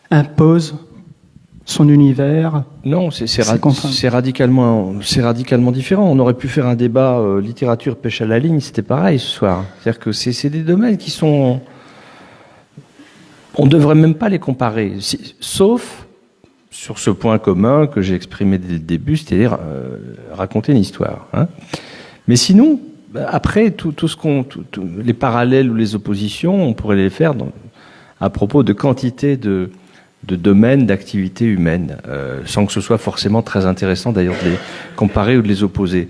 impose son univers? Non, c'est radicalement différent. On aurait pu faire un débat littérature pêche à la ligne, c'était pareil ce soir. C'est-à-dire que c'est des domaines qui sont... On ne devrait même pas les comparer, sauf sur ce point commun que j'ai exprimé dès le début, c'est-à-dire raconter une histoire. Hein. Mais sinon, après, les parallèles ou les oppositions, on pourrait les faire à propos de quantité de domaines d'activités humaines, sans que ce soit forcément très intéressant d'ailleurs de les comparer ou de les opposer.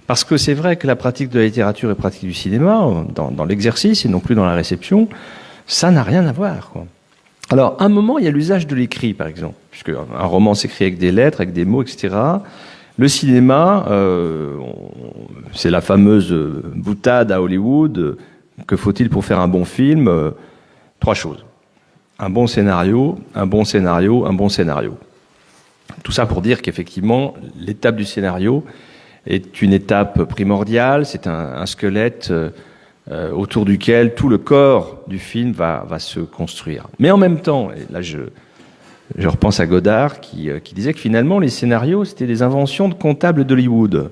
Parce que c'est vrai que la pratique de la littérature et la pratique du cinéma, dans l'exercice et non plus dans la réception, ça n'a rien à voir, quoi. Alors, à un moment, il y a l'usage de l'écrit, par exemple, puisque un roman s'écrit avec des lettres, avec des mots, etc. Le cinéma, c'est la fameuse boutade à Hollywood. Que faut-il pour faire un bon film? 3 choses. Un bon scénario, un bon scénario, un bon scénario. Tout ça pour dire qu'effectivement, l'étape du scénario est une étape primordiale, c'est un squelette autour duquel tout le corps du film va se construire. Mais en même temps, et là je repense à Godard qui disait que finalement les scénarios c'était des inventions de comptables d'Hollywood.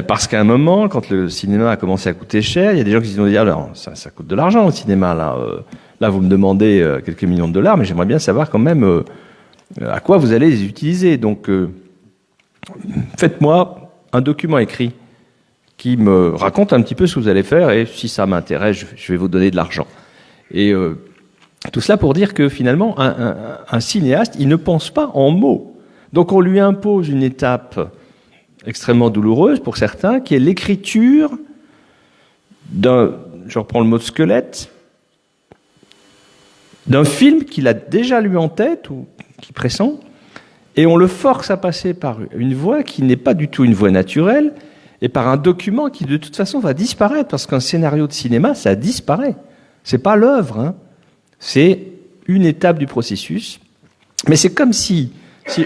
Parce qu'à un moment, quand le cinéma a commencé à coûter cher, il y a des gens qui se sont dit alors ça coûte de l'argent le cinéma là. Là vous me demandez quelques millions de dollars, mais j'aimerais bien savoir quand même à quoi vous allez les utiliser. Donc faites-moi un document écrit qui me raconte un petit peu ce que vous allez faire, et si ça m'intéresse, je vais vous donner de l'argent. Et tout cela pour dire que finalement, un cinéaste, il ne pense pas en mots. Donc on lui impose une étape extrêmement douloureuse pour certains, qui est l'écriture je reprends le mot de squelette, d'un film qu'il a déjà lu en tête, ou qui pressent, et on le force à passer par une voie qui n'est pas du tout une voie naturelle, et par un document qui, de toute façon, va disparaître, parce qu'un scénario de cinéma, ça disparaît. C'est pas l'œuvre, hein. C'est une étape du processus. Mais c'est comme si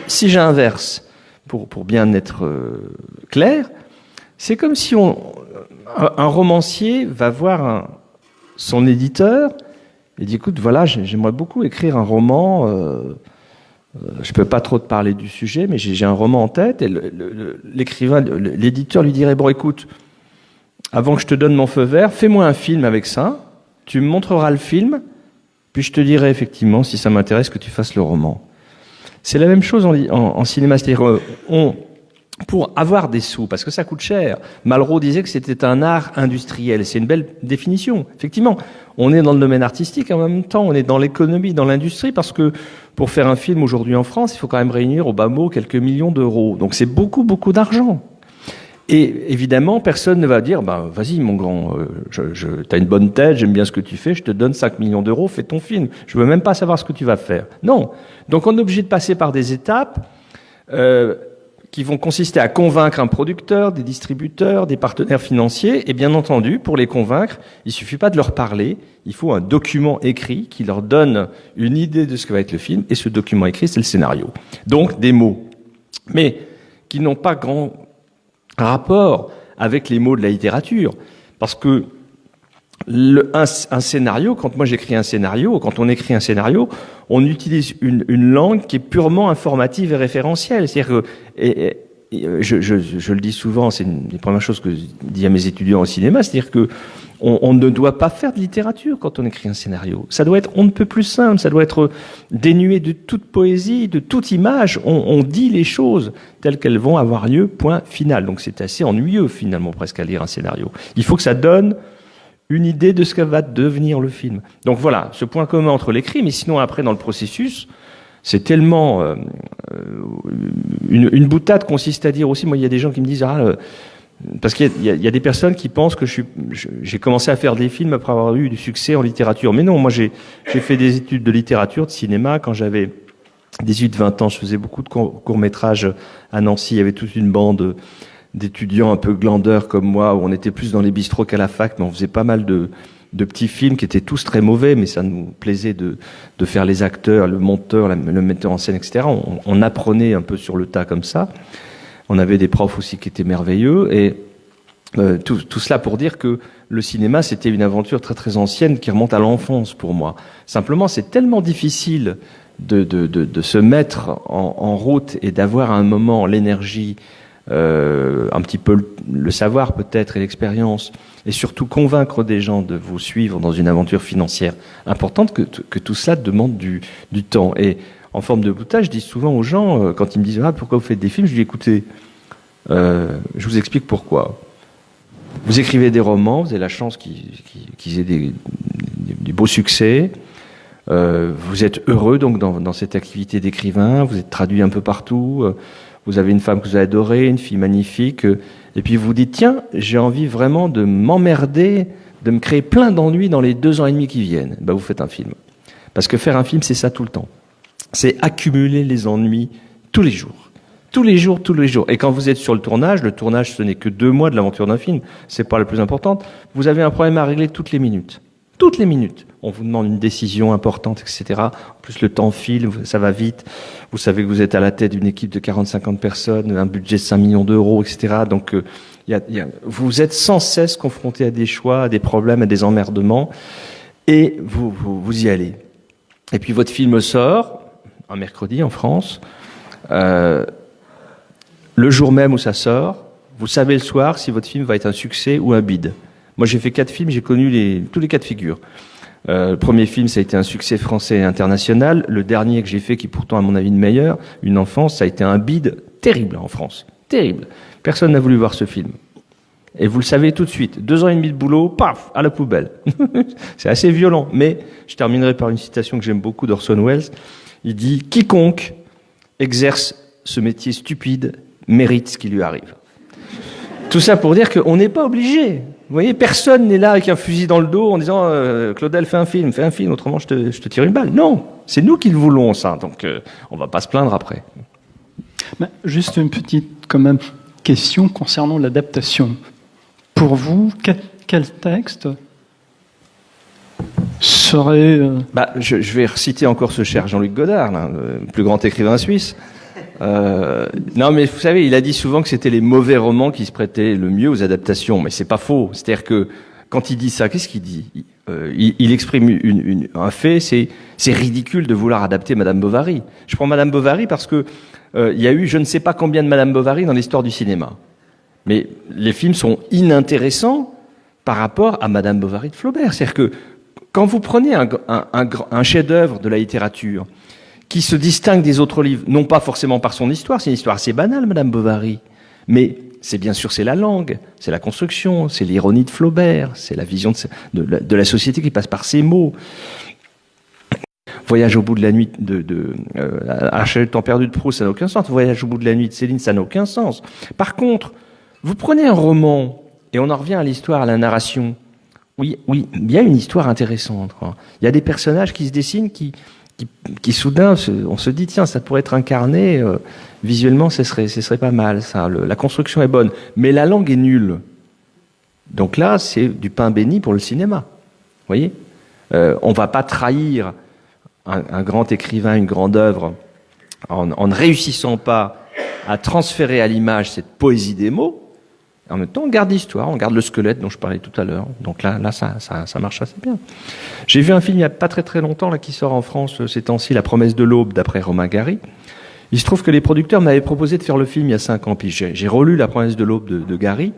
j'inverse, pour bien être clair, c'est comme si un romancier va voir son éditeur et dit, écoute, voilà, j'aimerais beaucoup écrire un roman, je peux pas trop te parler du sujet, mais j'ai un roman en tête, et l'écrivain, l'éditeur lui dirait, bon, écoute, avant que je te donne mon feu vert, fais-moi un film avec ça, tu me montreras le film, puis je te dirai effectivement, si ça m'intéresse, que tu fasses le roman. C'est la même chose en cinéma, c'est-à-dire, pour avoir des sous, parce que ça coûte cher. Malraux disait que c'était un art industriel. C'est une belle définition. Effectivement, on est dans le domaine artistique, en même temps, on est dans l'économie, dans l'industrie, parce que pour faire un film aujourd'hui en France, il faut quand même réunir au bas mot quelques millions d'euros. Donc c'est beaucoup, beaucoup d'argent. Et évidemment, personne ne va dire, bah, vas-y, mon grand, t'as une bonne tête, j'aime bien ce que tu fais, je te donne 5 millions d'euros, fais ton film. Je veux même pas savoir ce que tu vas faire. Non. Donc on est obligé de passer par des étapes, qui vont consister à convaincre un producteur, des distributeurs, des partenaires financiers. Et bien entendu, pour les convaincre, il suffit pas de leur parler. Il faut un document écrit qui leur donne une idée de ce que va être le film. Et ce document écrit, c'est le scénario. Donc, des mots. Mais qui n'ont pas grand rapport avec les mots de la littérature. Parce que un scénario, quand moi j'écris un scénario, quand on écrit un scénario, on utilise une langue qui est purement informative et référentielle. C'est-à-dire que, je le dis souvent, c'est une des premières choses que je dis à mes étudiants au cinéma, c'est-à-dire que on ne doit pas faire de littérature quand on écrit un scénario. Ça doit être, on ne peut plus simple, ça doit être dénué de toute poésie, de toute image. On dit les choses telles qu'elles vont avoir lieu, point final. Donc c'est assez ennuyeux finalement presque à lire un scénario. Il faut que ça donne une idée de ce que va devenir le film. Donc voilà, ce point commun entre l'écrit, mais sinon après dans le processus, c'est tellement une boutade consiste à dire aussi, moi il y a des gens qui me disent parce qu'il y a des personnes qui pensent que j'ai commencé à faire des films après avoir eu du succès en littérature. Mais non, moi j'ai fait des études de littérature, de cinéma quand j'avais 18-20 ans, je faisais beaucoup de courts-métrages à Nancy, il y avait toute une bande d'étudiants un peu glandeurs comme moi, où on était plus dans les bistrots qu'à la fac, mais on faisait pas mal de petits films qui étaient tous très mauvais, mais ça nous plaisait de faire les acteurs, le monteur, le metteur en scène, etc. On apprenait un peu sur le tas comme ça. On avait des profs aussi qui étaient merveilleux, et tout cela pour dire que le cinéma, c'était une aventure très très ancienne qui remonte à l'enfance pour moi. Simplement, c'est tellement difficile de se mettre en route et d'avoir à un moment l'énergie, un petit peu le savoir peut-être et l'expérience, et surtout convaincre des gens de vous suivre dans une aventure financière importante, que tout cela demande du temps. Et en forme de boutade, je dis souvent aux gens, quand ils me disent « Ah, pourquoi vous faites des films ?» Je dis « Écoutez, je vous explique pourquoi. Vous écrivez des romans, vous avez la chance qu'ils aient du beau succès, vous êtes heureux donc dans cette activité d'écrivain, vous êtes traduit un peu partout, vous avez une femme que vous adorez, une fille magnifique, et puis vous dites, tiens, j'ai envie vraiment de m'emmerder, de me créer plein d'ennuis dans les 2 ans et demi qui viennent. Ben, vous faites un film. Parce que faire un film, c'est ça tout le temps. C'est accumuler les ennuis tous les jours. Tous les jours, tous les jours. Et quand vous êtes sur le tournage, ce n'est que 2 mois de l'aventure d'un film, c'est pas la plus importante, vous avez un problème à régler toutes les minutes. Toutes les minutes. On vous demande une décision importante, etc. En plus, le temps file, ça va vite. Vous savez que vous êtes à la tête d'une équipe de 40-50 personnes, un budget de 5 millions d'euros, etc. Donc, vous êtes sans cesse confronté à des choix, à des problèmes, à des emmerdements. Et vous y allez. Et puis, votre film sort, un mercredi en France. Le jour même où ça sort, vous savez le soir si votre film va être un succès ou un bide. Moi, j'ai fait 4 films, j'ai connu tous les cas de figure. Le premier film, ça a été un succès français et international. Le dernier que j'ai fait, qui pourtant, à mon avis, le meilleur, Une enfance, ça a été un bide terrible en France. Terrible. Personne n'a voulu voir ce film. Et vous le savez tout de suite. 2 ans et demi de boulot, paf, à la poubelle. C'est assez violent. Mais je terminerai par une citation que j'aime beaucoup d'Orson Welles. Il dit « Quiconque exerce ce métier stupide mérite ce qui lui arrive. » Tout ça pour dire qu'on n'est pas obligé. Vous voyez, personne n'est là avec un fusil dans le dos en disant Claudel, fais un film, autrement je te tire une balle. Non, c'est nous qui le voulons, ça. Donc, on va pas se plaindre après. Juste une petite, quand même, question concernant l'adaptation. Pour vous, quel texte serait... Je vais reciter encore ce cher Jean-Luc Godard, là, le plus grand écrivain suisse. Non, mais vous savez, il a dit souvent que c'était les mauvais romans qui se prêtaient le mieux aux adaptations, mais c'est pas faux. C'est-à-dire que quand il dit ça, qu'est-ce qu'il dit ? il exprime un fait, c'est ridicule de vouloir adapter Madame Bovary. Je prends Madame Bovary parce que il y a eu je ne sais pas combien de Madame Bovary dans l'histoire du cinéma. Mais les films sont inintéressants par rapport à Madame Bovary de Flaubert. C'est-à-dire que quand vous prenez un chef-d'œuvre de la littérature qui se distingue des autres livres, non pas forcément par son histoire, c'est une histoire assez banale, Madame Bovary, mais c'est bien sûr c'est la langue, c'est la construction, c'est l'ironie de Flaubert, c'est la vision de la société qui passe par ses mots. Voyage au bout de la nuit Archel temps perdu de Proust, ça n'a aucun sens. Voyage au bout de la nuit de Céline, ça n'a aucun sens. Par contre, vous prenez un roman, et on en revient à l'histoire, à la narration. Oui, il y a une histoire intéressante. Il y a des personnages qui se dessinent, qui soudain, on se dit, tiens, ça pourrait être incarné, visuellement, ce serait pas mal, ça. La construction est bonne, mais la langue est nulle. Donc là, c'est du pain béni pour le cinéma. Vous voyez, on va pas trahir un grand écrivain, une grande œuvre, en ne réussissant pas à transférer à l'image cette poésie des mots. En même temps, on garde l'histoire, on garde le squelette dont je parlais tout à l'heure. Donc là, ça marche assez bien. J'ai vu un film il n'y a pas très très longtemps là qui sort en France ces temps-ci, La promesse de l'aube, d'après Romain Gary. Il se trouve que les producteurs m'avaient proposé de faire le film il y a 5 ans. Puis j'ai relu La promesse de l'aube de Gary,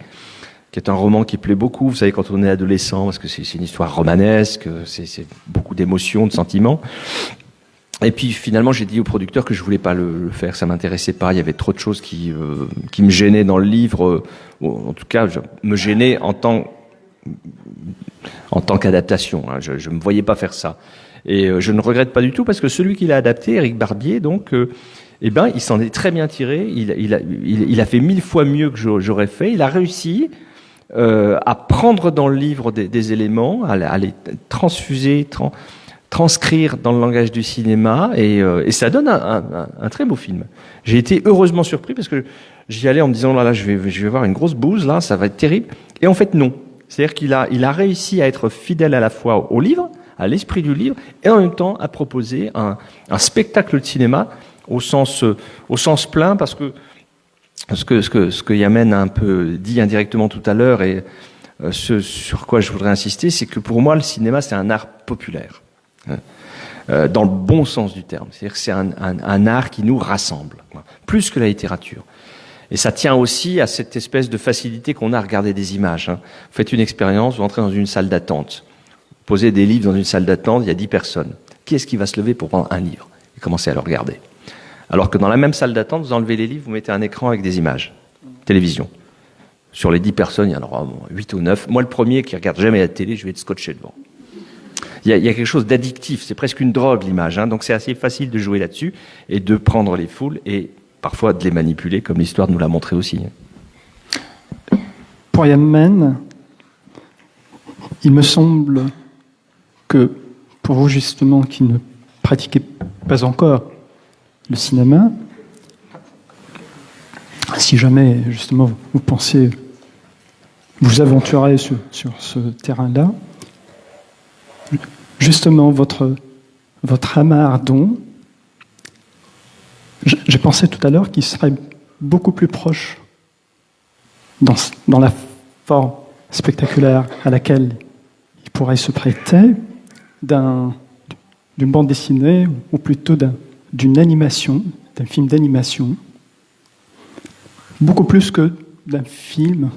qui est un roman qui plaît beaucoup. Vous savez, quand on est adolescent, parce que c'est une histoire romanesque, c'est beaucoup d'émotions, de sentiments. Et puis finalement, j'ai dit au producteur que je voulais pas le faire, ça m'intéressait pas. Il y avait trop de choses qui me gênaient dans le livre, en tout cas, me gênaient en tant qu'adaptation. Hein. Je me voyais pas faire ça. Et je ne regrette pas du tout parce que celui qui l'a adapté, Éric Barbier, donc, il s'en est très bien tiré. Il a fait 1000 fois mieux que j'aurais fait. Il a réussi à prendre dans le livre des éléments, à les transfuser, transcrire dans le langage du cinéma, et ça donne un très beau film. J'ai été heureusement surpris parce que j'y allais en me disant là je vais voir une grosse bouse, là ça va être terrible, et en fait non. C'est-à-dire qu'il a réussi à être fidèle à la fois au livre, à l'esprit du livre, et en même temps à proposer un spectacle de cinéma au sens plein, parce que ce que Yamen a un peu dit indirectement tout à l'heure, et ce sur quoi je voudrais insister, c'est que pour moi le cinéma c'est un art populaire. Dans le bon sens du terme. C'est-à-dire que c'est un art qui nous rassemble, plus que la littérature. Et ça tient aussi à cette espèce de facilité qu'on a à regarder des images. Vous faites une expérience, vous entrez dans une salle d'attente. Vous posez des livres dans une salle d'attente, il y a 10 personnes. Qui est-ce qui va se lever pour prendre un livre et commencer à le regarder? Alors que dans la même salle d'attente, vous enlevez les livres, vous mettez un écran avec des images. Télévision. Sur les 10 personnes, il y en aura 8 ou 9. Moi, le premier qui regarde jamais la télé, je vais être scotché devant. Il y a quelque chose d'addictif, c'est presque une drogue l'image, hein, donc c'est assez facile de jouer là-dessus et de prendre les foules et parfois de les manipuler, comme l'histoire nous l'a montré aussi. Pour Yamen, il me semble que pour vous justement qui ne pratiquez pas encore le cinéma, si jamais justement vous pensez vous aventurer sur ce terrain-là, justement, votre âme ardent, j'ai pensé tout à l'heure qu'il serait beaucoup plus proche dans la forme spectaculaire à laquelle il pourrait se prêter d'une bande dessinée, ou plutôt d'une animation, d'un film d'animation, beaucoup plus que d'un film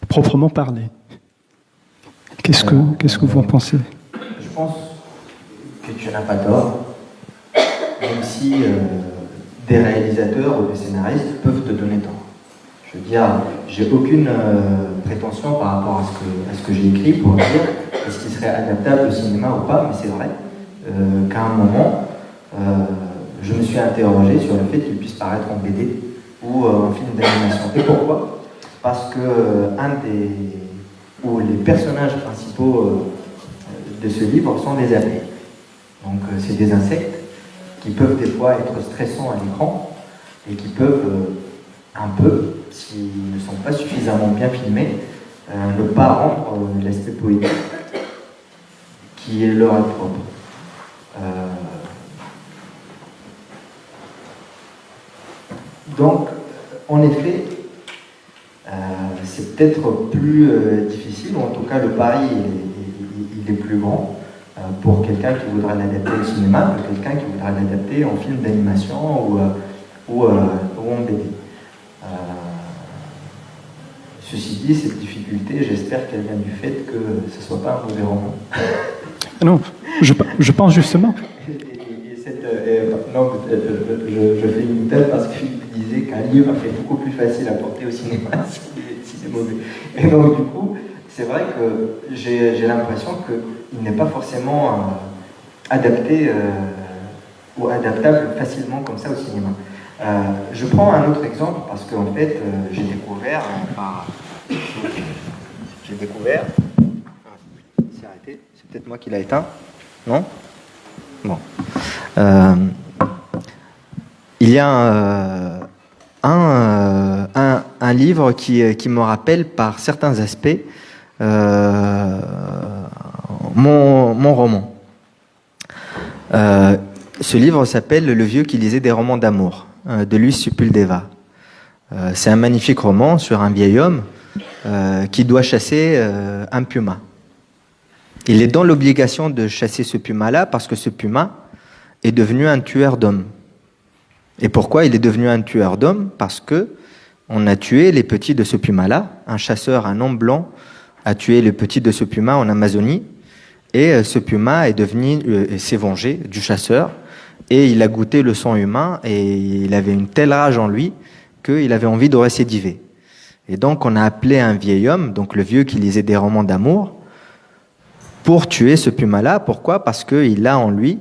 proprement parlé. Qu'est-ce que vous en pensez ? Je pense que tu n'as pas tort, même si des réalisateurs ou des scénaristes peuvent te donner tort. Je veux dire, j'ai aucune prétention par rapport à ce que j'ai écrit pour dire est-ce qu'il serait adaptable au cinéma ou pas, mais c'est vrai qu'à un moment, je me suis interrogé sur le fait qu'il puisse paraître en BD ou en film d'animation. Et pourquoi ? Parce que les personnages principaux de ce livre sont des abeilles. Donc c'est des insectes qui peuvent des fois être stressants à l'écran et qui peuvent un peu, s'ils ne sont pas suffisamment bien filmés, ne pas rendre l'aspect poétique qui leur est propre. Donc, en effet, c'est peut-être plus difficile, ou en tout cas le pari il des plus grands pour quelqu'un qui voudrait l'adapter au cinéma, pour quelqu'un qui voudrait l'adapter en film d'animation ou en BD. Ceci dit, cette difficulté, j'espère qu'elle vient du fait que ce ne soit pas un mauvais roman. Non, je pense justement. Je fais une tête parce qu'il disait qu'un livre est beaucoup plus facile à porter au cinéma si c'est mauvais. Et donc, du coup, c'est vrai que j'ai l'impression qu'il n'est pas forcément adapté ou adaptable facilement comme ça au cinéma. Je prends un autre exemple parce qu'en fait, j'ai découvert. C'est arrêté. C'est peut-être moi qui l'ai éteint. Non? Bon. Il y a un livre qui me rappelle par certains aspects mon roman. Ce livre s'appelle Le vieux qui lisait des romans d'amour de Luis Sepúlveda. C'est un magnifique roman sur un vieil homme qui doit chasser un puma. Il est dans l'obligation de chasser ce puma-là parce que ce puma est devenu un tueur d'hommes. Et pourquoi il est devenu un tueur d'hommes? Parce que on a tué les petits de ce puma-là. Un chasseur, un homme blanc, a tué les petits de ce puma en Amazonie. Et ce puma s'est vengé du chasseur. Et il a goûté le sang humain et il avait une telle rage en lui qu'il avait envie de récidiver. Et donc on a appelé un vieil homme, donc le vieux qui lisait des romans d'amour, pour tuer ce puma-là. Pourquoi? Parce qu'il a en lui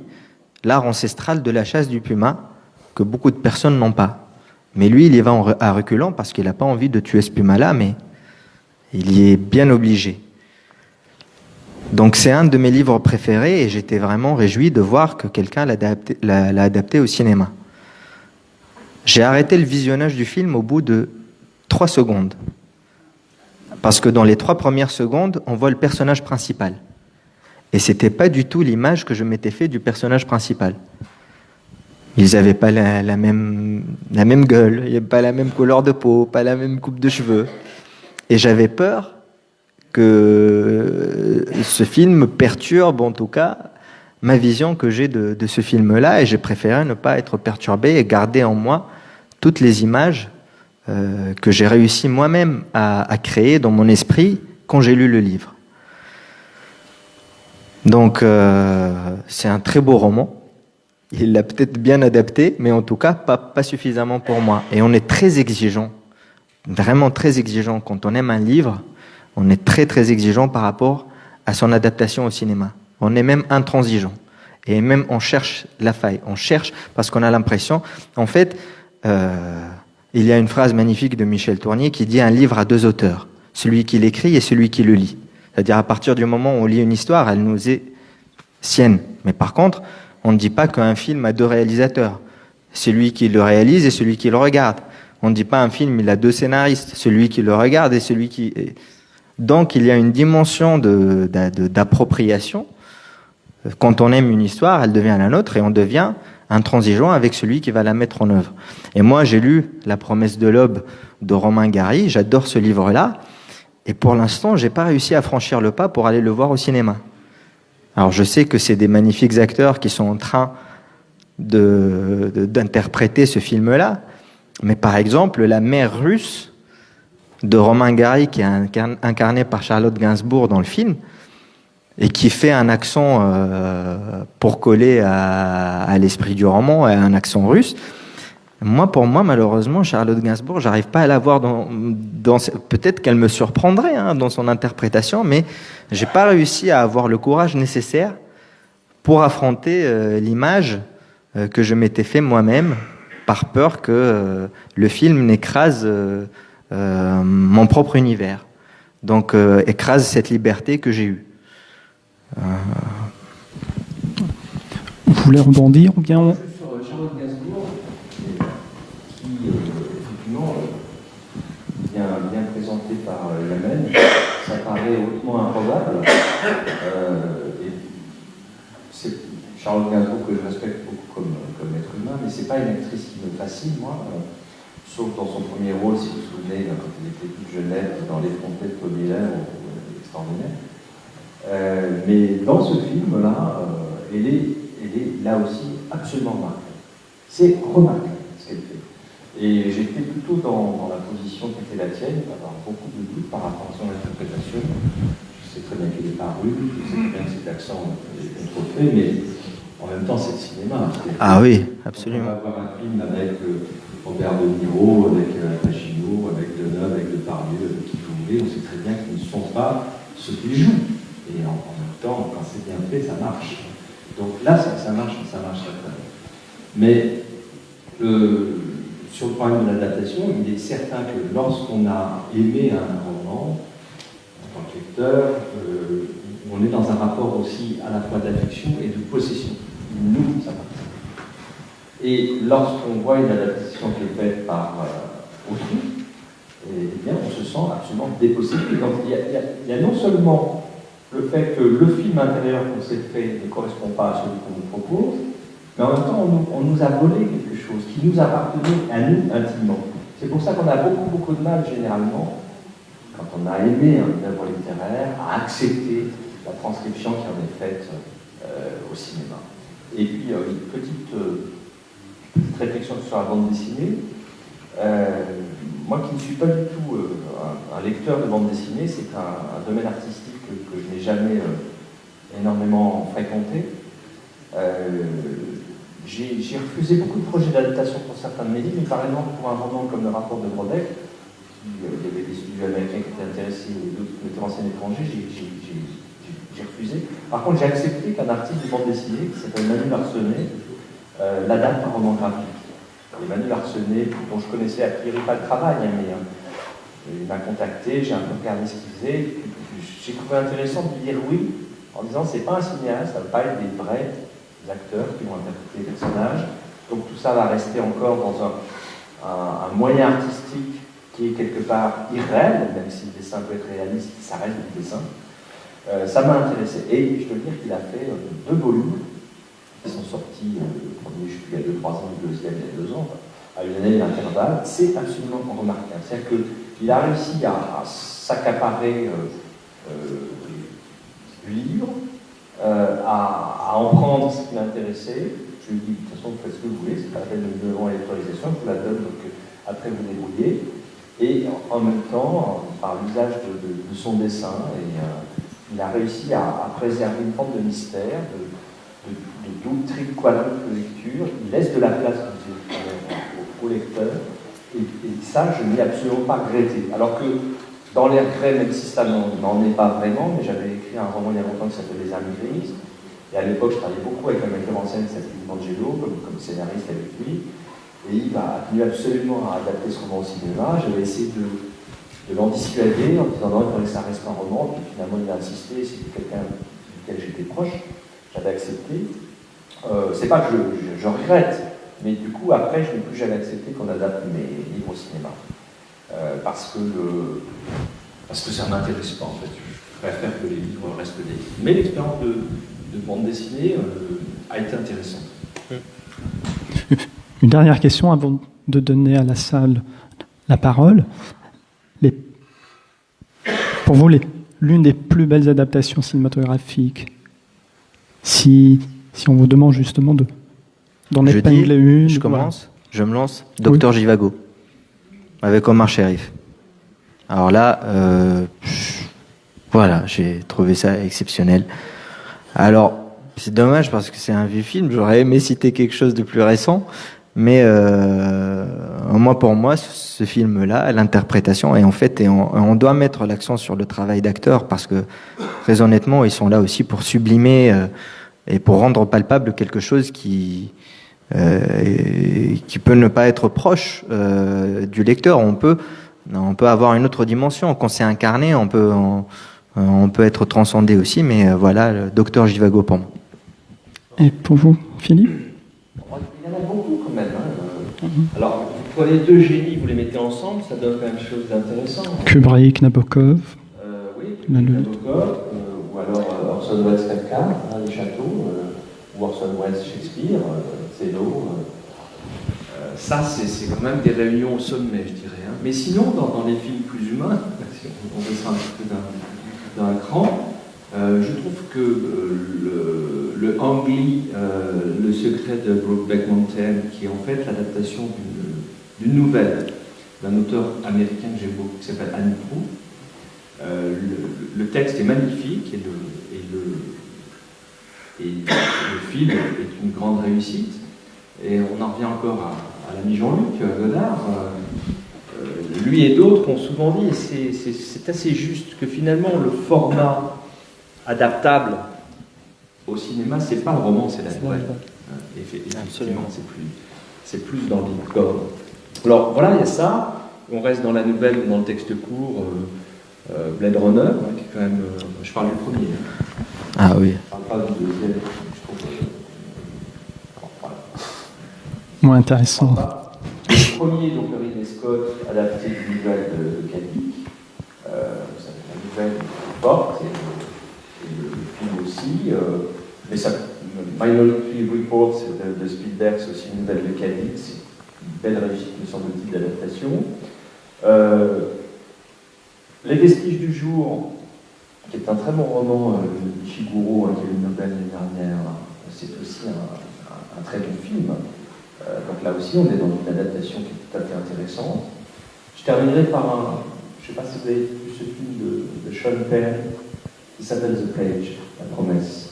l'art ancestral de la chasse du puma que beaucoup de personnes n'ont pas. Mais lui, il y va à reculons parce qu'il n'a pas envie de tuer ce puma-là, mais il y est bien obligé. Donc c'est un de mes livres préférés et j'étais vraiment réjoui de voir que quelqu'un l'a adapté au cinéma. J'ai arrêté le visionnage du film au bout de 3 secondes. Parce que dans les 3 premières secondes, on voit le personnage principal. Et c'était pas du tout l'image que je m'étais fait du personnage principal. Ils n'avaient pas la même gueule, il n'y avait pas la même couleur de peau, pas la même coupe de cheveux. Et j'avais peur que ce film perturbe, en tout cas, ma vision que j'ai de ce film-là. Et j'ai préféré ne pas être perturbé et garder en moi toutes les images que j'ai réussi moi-même à créer dans mon esprit quand j'ai lu le livre. Donc, c'est un très beau roman. Il l'a peut-être bien adapté, mais en tout cas, pas suffisamment pour moi. Et on est très exigeant, vraiment très exigeant. Quand on aime un livre, on est très, très exigeant par rapport à son adaptation au cinéma. On est même intransigeant. Et même, on cherche la faille. On cherche parce qu'on a l'impression... En fait, il y a une phrase magnifique de Michel Tournier qui dit « Un livre a 2 auteurs, celui qui l'écrit et celui qui le lit ». C'est-à-dire, à partir du moment où on lit une histoire, elle nous est sienne. Mais par contre, on ne dit pas qu'un film a 2 réalisateurs. Celui qui le réalise et celui qui le regarde. On ne dit pas un film, il a 2 scénaristes. Celui qui le regarde et celui qui... Donc, il y a une dimension d'appropriation. Quand on aime une histoire, elle devient la nôtre et on devient intransigeant avec celui qui va la mettre en œuvre. Et moi, j'ai lu La promesse de l'aube de Romain Gary. J'adore ce livre-là. Et pour l'instant, j'ai pas réussi à franchir le pas pour aller le voir au cinéma. Alors je sais que c'est des magnifiques acteurs qui sont en train d'interpréter ce film-là, mais par exemple, la mère russe de Romain Gary, qui est incarnée par Charlotte Gainsbourg dans le film, et qui fait un accent pour coller à l'esprit du roman, un accent russe. Pour moi, malheureusement, Charlotte Gainsbourg, j'arrive pas à la voir peut-être qu'elle me surprendrait dans son interprétation, mais j'ai pas réussi à avoir le courage nécessaire pour affronter l'image que je m'étais fait moi-même, par peur que le film n'écrase mon propre univers. Donc, écrase cette liberté que j'ai eue. Vous voulez rebondir ou bien Sur Charlotte Gainsbourg, qui effectivement bien présenté par Lamenne, ça paraît hautement improbable. C'est Charlotte Gainsbourg que je respecte beaucoup comme être humain, mais c'est pas une actrice qui me fascine, moi. Sauf dans son premier rôle, si vous vous souvenez, quand elle était toute jeunette, dans Les Frontières de Paul Miller, extraordinaire. Mais dans ce film-là, elle est là aussi absolument remarquable. C'est remarquable ce qu'elle fait. Et j'étais plutôt dans la position qui était la tienne, d'avoir beaucoup de doutes par rapport à son interprétation. Je sais très bien qu'elle n'est pas rude, je sais très bien que cet accent est contrefait, mais en même temps, c'est le cinéma. Ah oui, absolument. On va voir un film avec Robert De Niro, avec Pacino, avec Deneuve, avec Depardieu, avec qui vous voulez, on sait très bien qu'ils ne sont pas ceux qui jouent. Et en même temps, quand c'est bien fait, ça marche. Donc là, ça marche très bien. Mais sur le problème de l'adaptation, il est certain que lorsqu'on a aimé un roman, en tant que lecteur, on est dans un rapport aussi à la fois d'affection et de possession. Nous, ça marche. Et lorsqu'on voit une adaptation qui est faite par autrui, eh bien, on se sent absolument dépossédé. Donc, il y a non seulement le fait que le film intérieur qu'on s'est fait ne correspond pas à celui qu'on nous propose, mais en même temps, on nous a volé quelque chose qui nous appartenait à nous intimement. C'est pour ça qu'on a beaucoup de mal, généralement, quand on a aimé une œuvre littéraire, à accepter la transcription qui en est faite au cinéma. Et puis, une petite réflexion sur la bande dessinée. Moi qui ne suis pas du tout un lecteur de bande dessinée, c'est un domaine artistique que je n'ai jamais énormément fréquenté. J'ai refusé beaucoup de projets d'adaptation pour certains de mes livres, mais par exemple pour un roman comme Le Rapport de Brodeck, il y avait des studios américains qui étaient intéressés, d'autres metteurs en scène étrangers, j'ai refusé. Par contre, j'ai accepté qu'un artiste de bande dessinée, qui s'appelle Manu Larsenet, l'adapte en roman graphique. Et Manu Larsenet, dont je connaissais a priori pas le travail, mais il m'a contacté, j'ai un peu regardé ce qu'il faisait, j'ai trouvé intéressant de lui dire oui, en disant c'est pas un cinéaste, ça va pas être des vrais acteurs qui vont interpréter les personnages, donc tout ça va rester encore dans un moyen artistique qui est quelque part irréel, même si le dessin peut être réaliste, ça reste du dessin. Ça m'a intéressé, et je dois dire qu'il a fait 2 volumes qui sont sortis, le premier je sais plus, il y a 2-3 ans, le deuxième il y a 2 ans, à une année d'intervalle. C'est absolument remarquable. C'est-à-dire qu'il a réussi à s'accaparer du livre, à en prendre ce qui l'intéressait. Je lui ai dit, de toute façon, vous faites ce que vous voulez, c'est pas la peine de me demander l'électronisation, je vous la donne, donc après vous débrouillez. Et en même temps, par l'usage de son dessin, il a réussi à préserver une forme de mystère, de double, triple, quadruple lecture. Il laisse de la place au lecteur, et ça, je n'ai absolument pas regretté. Alors que dans les regrets, même si ça n'en est pas vraiment, mais j'avais écrit un roman il y a longtemps qui s'appelait Les Armes grises, et à l'époque, je travaillais beaucoup avec un metteur en scène qui s'appelait Angelo, comme scénariste avec lui, et il m'a tenu absolument à adapter ce roman au cinéma. J'avais essayé de l'en dissuader en disant non, il fallait que ça reste un roman, puis finalement il a insisté, c'était quelqu'un duquel j'étais proche, j'avais accepté. C'est pas que je regrette, mais du coup après je n'ai plus jamais accepté qu'on adapte mes livres au cinéma. Parce que ça ne m'intéresse pas en fait. Je préfère que les livres restent des livres. Mais l'expérience de bande dessinée a été intéressante. Une dernière question avant de donner à la salle la parole. Pour vous, l'une des plus belles adaptations cinématographiques, si on vous demande justement d'en épingler une... Je commence, je me lance. Docteur Zhivago, avec Omar Sharif. Alors là, voilà, j'ai trouvé ça exceptionnel. Alors, c'est dommage parce que c'est un vieux film, j'aurais aimé citer quelque chose de plus récent, mais pour moi, ce film-là, l'interprétation, et en fait, on doit mettre l'accent sur le travail d'acteur parce que, très honnêtement, ils sont là aussi pour sublimer et pour rendre palpable quelque chose qui peut ne pas être proche du lecteur. On peut avoir une autre dimension. Quand c'est incarné, on peut être transcendé aussi, mais voilà, le Docteur Zhivago pour moi. Et pour vous, Philippe ? Il y en a beaucoup quand même. Alors, vous prenez 2 génies, vous les mettez ensemble, ça donne quand même quelque chose d'intéressant. Kubrick, Nabokov. Oui, Nabokov, ou alors Orson Welles Kafka, Les Châteaux, ou Orson Welles Shakespeare, Othello. Ça, c'est quand même des réunions au sommet, je dirais. Mais sinon, dans les films plus humains, si on descend un petit peu d'un cran, Je trouve que le Ang Lee, Le secret de Brokeback Mountain, qui est en fait l'adaptation d'une nouvelle d'un auteur américain que j'aime beaucoup, qui s'appelle Annie Proulx. Le texte est magnifique et le film est une grande réussite. Et on en revient encore à l'ami Jean-Luc Godard. Lui et d'autres ont souvent dit, et c'est assez juste, que finalement le format adaptable au cinéma, c'est pas le roman, c'est la nouvelle. Effectivement, c'est plus dans l'icône. Alors voilà, il y a ça. On reste dans la nouvelle ou dans le texte court. Blade Runner, qui est quand même. Je parle du premier. Ah oui. Je parle pas du deuxième. Je trouve. Moins intéressant. Le premier, donc le Ridley Scott, adapté d'une nouvelle de Kadik. La nouvelle est forte, et le film aussi. Mais ça, Minority Report de Spielberg, c'est aussi une nouvelle de Kadik. C'est une belle réussite, me semble-t-il, d'adaptation. Les Vestiges du jour, qui est un très bon roman de Ishiguro, qui a eu une Nobel l'année dernière, c'est aussi un très bon film. Donc là aussi, on est dans une adaptation qui est tout à fait intéressante. Je terminerai par je ne sais pas si vous avez vu ce film de Sean Penn, qui s'appelle The Page, La Promesse.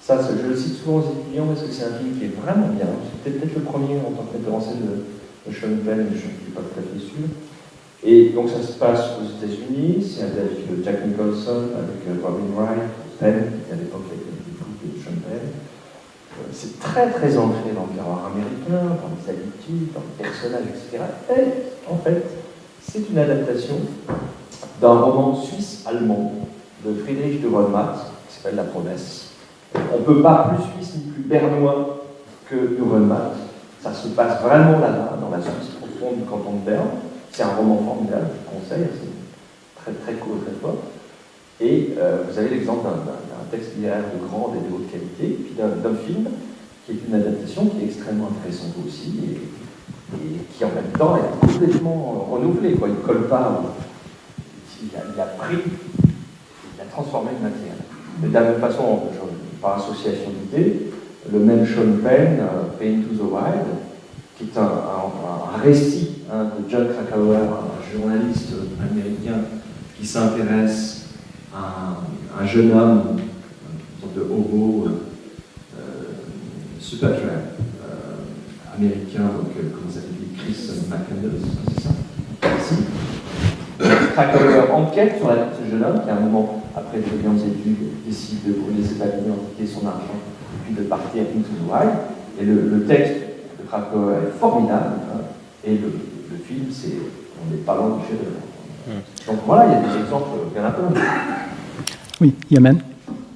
Ça, je le cite souvent aux étudiants parce que c'est un film qui est vraiment bien. C'était peut-être le premier en tant que metteur en scène de Sean Penn, mais je ne suis pas tout à fait sûr. Et donc ça se passe aux États-Unis, c'est avec Jack Nicholson, avec Robin Wright, Penn, qui à l'époque était l'époux de Sean Penn. C'est très très ancré dans le terroir américain, dans les habitudes, dans les personnages, etc. Et en fait, c'est une adaptation d'un roman suisse-allemand de Friedrich de Rolmat, qui s'appelle La Promesse. On ne peut pas plus suisse ni plus bernois que de Rolmat. Ça se passe vraiment là-bas, dans la Suisse profonde du canton de Berne. C'est un roman formidable, je vous conseille, c'est très très court et très fort. Et vous avez l'exemple d'un texte littéraire de grande et de haute qualité, puis d'un film qui est une adaptation qui est extrêmement intéressante aussi, et qui en même temps est complètement renouvelée. Il ne colle pas, il a pris, il a transformé le matériel. De la même façon, par association d'idées, le même Sean Penn, Pain to the Wild, qui est un récit de John Krakauer, un journaliste américain qui s'intéresse à un jeune homme, une sorte de hobo supertramp américain, donc comment ça s'appelle, Chris McCandless, c'est ça? Merci. Krakauer enquête sur la vie de ce jeune homme qui, à un moment, après de brillantes études, décide de brûler ses papiers d'identité, son argent, puis de partir into the wild. Et le texte de Krakauer est formidable, et le film, on n'est pas loin du chef-d'œuvre. Donc voilà, il y a des exemples, il y en a plein. Oui, Yamen.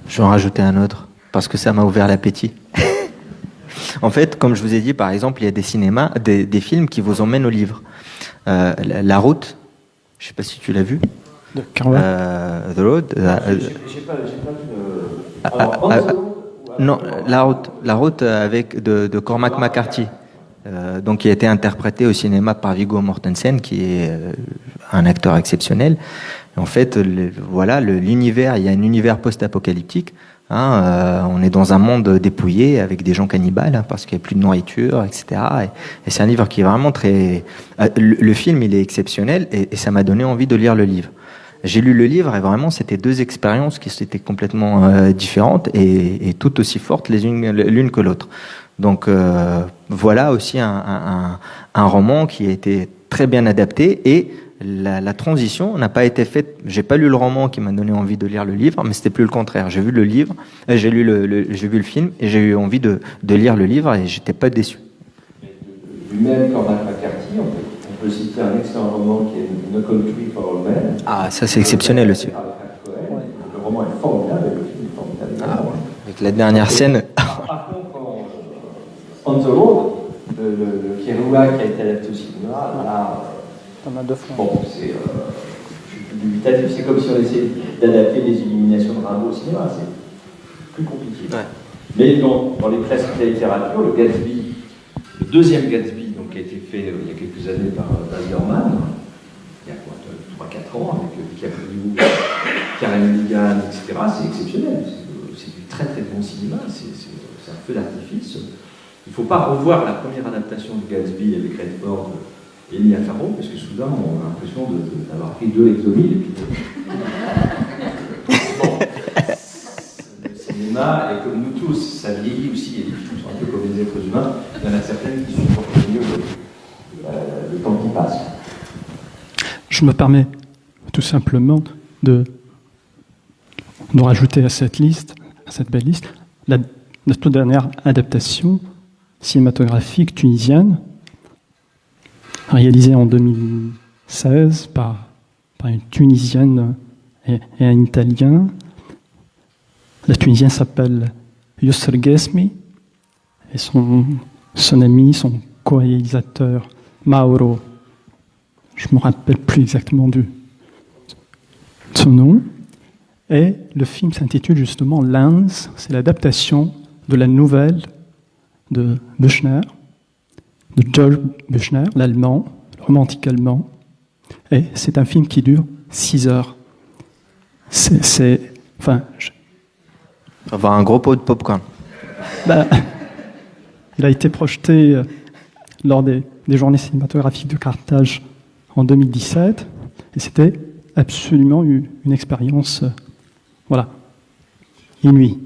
Je vais en rajouter un autre, parce que ça m'a ouvert l'appétit. En fait, comme je vous ai dit, par exemple, il y a des cinémas, des films qui vous emmènent au livre. La route, je ne sais pas si tu l'as vu. De Carver. The Road. J'ai pas vu. Non, La route avec de Cormac McCarthy. Donc qui a été interprété au cinéma par Viggo Mortensen, qui est un acteur exceptionnel. En fait, l'univers, il y a un univers post-apocalyptique. On est dans un monde dépouillé avec des gens cannibales parce qu'il n'y a plus de nourriture, etc. Et c'est un livre qui est vraiment très. Le film, il est exceptionnel et ça m'a donné envie de lire le livre. J'ai lu le livre et vraiment, c'était deux expériences qui étaient complètement différentes et tout aussi fortes l'une que l'autre. Donc voilà aussi un roman qui a été très bien adapté et la transition n'a pas été faite. J'ai pas lu le roman qui m'a donné envie de lire le livre, mais c'était plus le contraire. J'ai vu le livre, j'ai vu le film et j'ai eu envie de lire le livre et j'étais pas déçu. Du même Cormac McCarthy, on peut citer un excellent roman qui est No Country for Old Men. Ah, ça c'est exceptionnel aussi. Le roman est formidable et le film est formidable. Ah, ouais. Avec la dernière scène. Par contre, On the Road, le Kerouac qui a été adapté au cinéma, là. T'en as deux fois. Bon, je suis plus dubitatif, c'est comme si on essayait d'adapter les illuminations de Rimbaud au cinéma, c'est plus compliqué. Ouais. Mais dans les classiques de la littérature, le Gatsby, le deuxième Gatsby, donc, qui a été fait il y a quelques années par Baz Luhrmann, il y a 3-4 ans, avec DiCaprio, Karen Mulligan, etc., c'est exceptionnel. exceptionnel. C'est du très très bon cinéma, c'est un feu d'artifice. Il ne faut pas revoir la première adaptation de Gatsby avec Redford et Mia Farrow, parce que soudain on a l'impression d'avoir pris 2 Lexomil et puis bon, le cinéma, et comme nous tous, ça vieillit aussi, et les films sont un peu comme les êtres humains, il y en a certaines qui supportent mieux le temps qui passe. Je me permets tout simplement de rajouter à cette liste, à cette belle liste, la toute dernière adaptation cinématographique tunisienne, réalisée en 2016 par une Tunisienne et un Italien. La Tunisienne s'appelle Yousr Ghesmi, et son ami, son co-réalisateur Mauro, je ne me rappelle plus exactement de son nom. Et le film s'intitule justement Lens, c'est l'adaptation de la nouvelle de Büchner, de George Büchner, l'allemand, le romantique allemand. Et c'est un film qui dure 6 heures. On va avoir un gros pot de popcorn. Il a été projeté lors des journées cinématographiques de Carthage en 2017, et c'était absolument une expérience inouïe.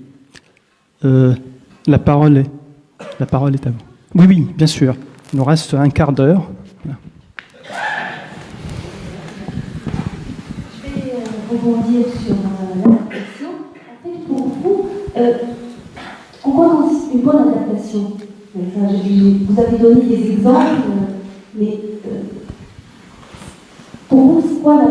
La parole est à vous. Oui, bien sûr. Il nous reste un quart d'heure. Voilà. Je vais rebondir sur l'adaptation. En fait, pour vous, en quoi consiste une bonne adaptation? Vous avez donné des exemples, mais pour vous, c'est quoi la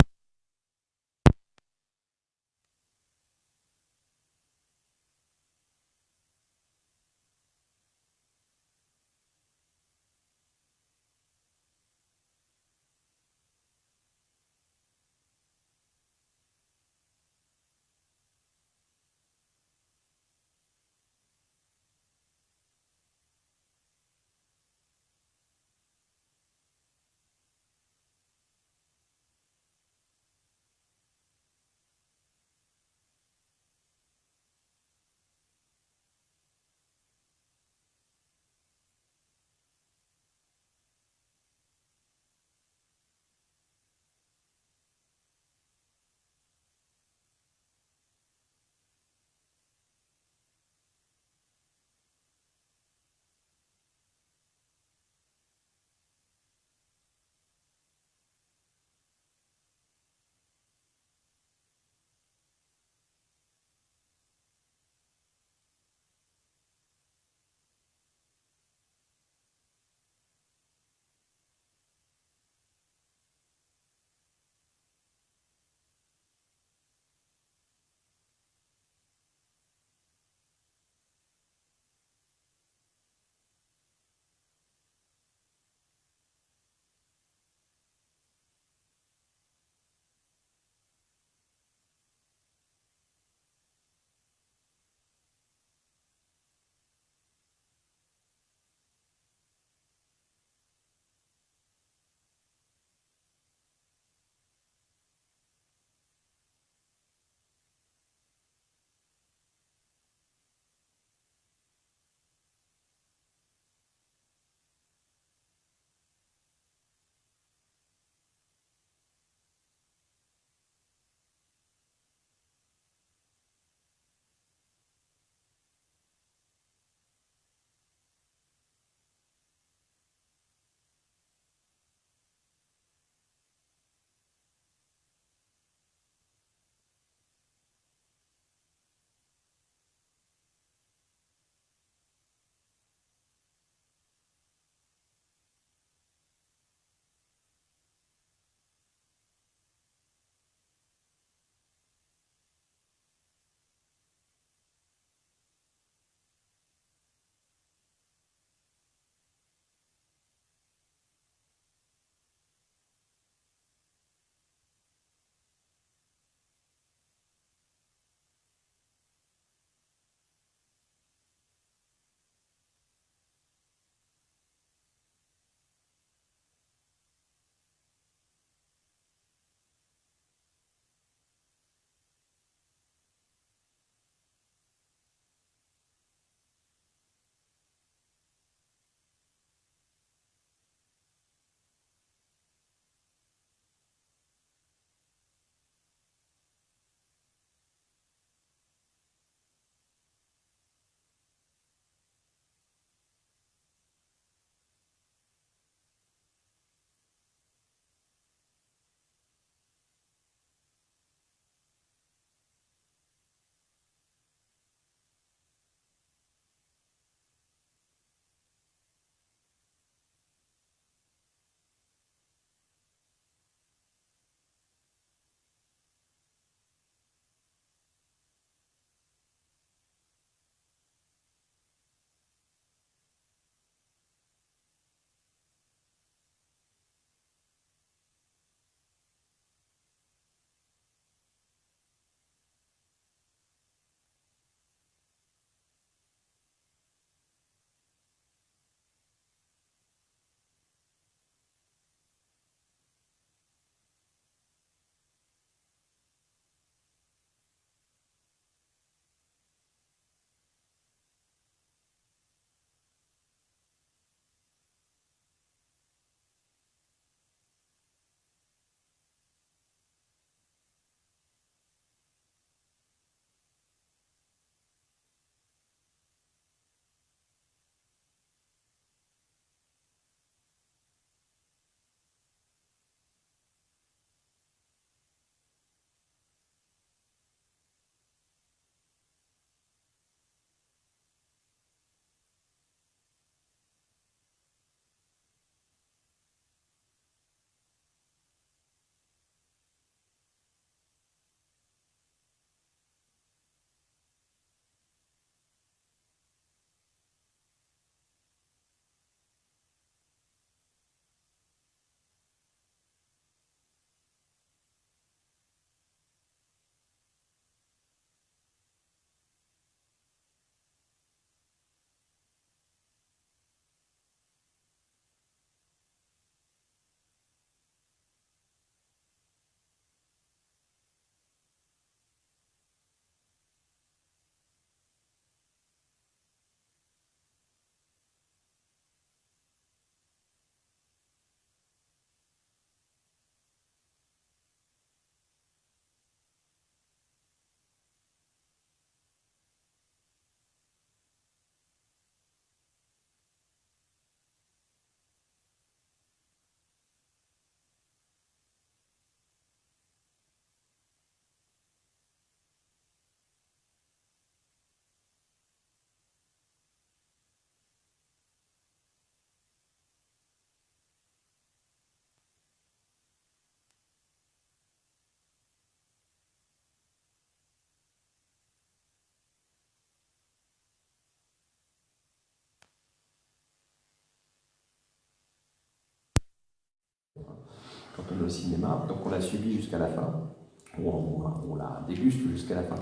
quand on est au cinéma. Donc on l'a subi jusqu'à la fin, ou on la déguste jusqu'à la fin.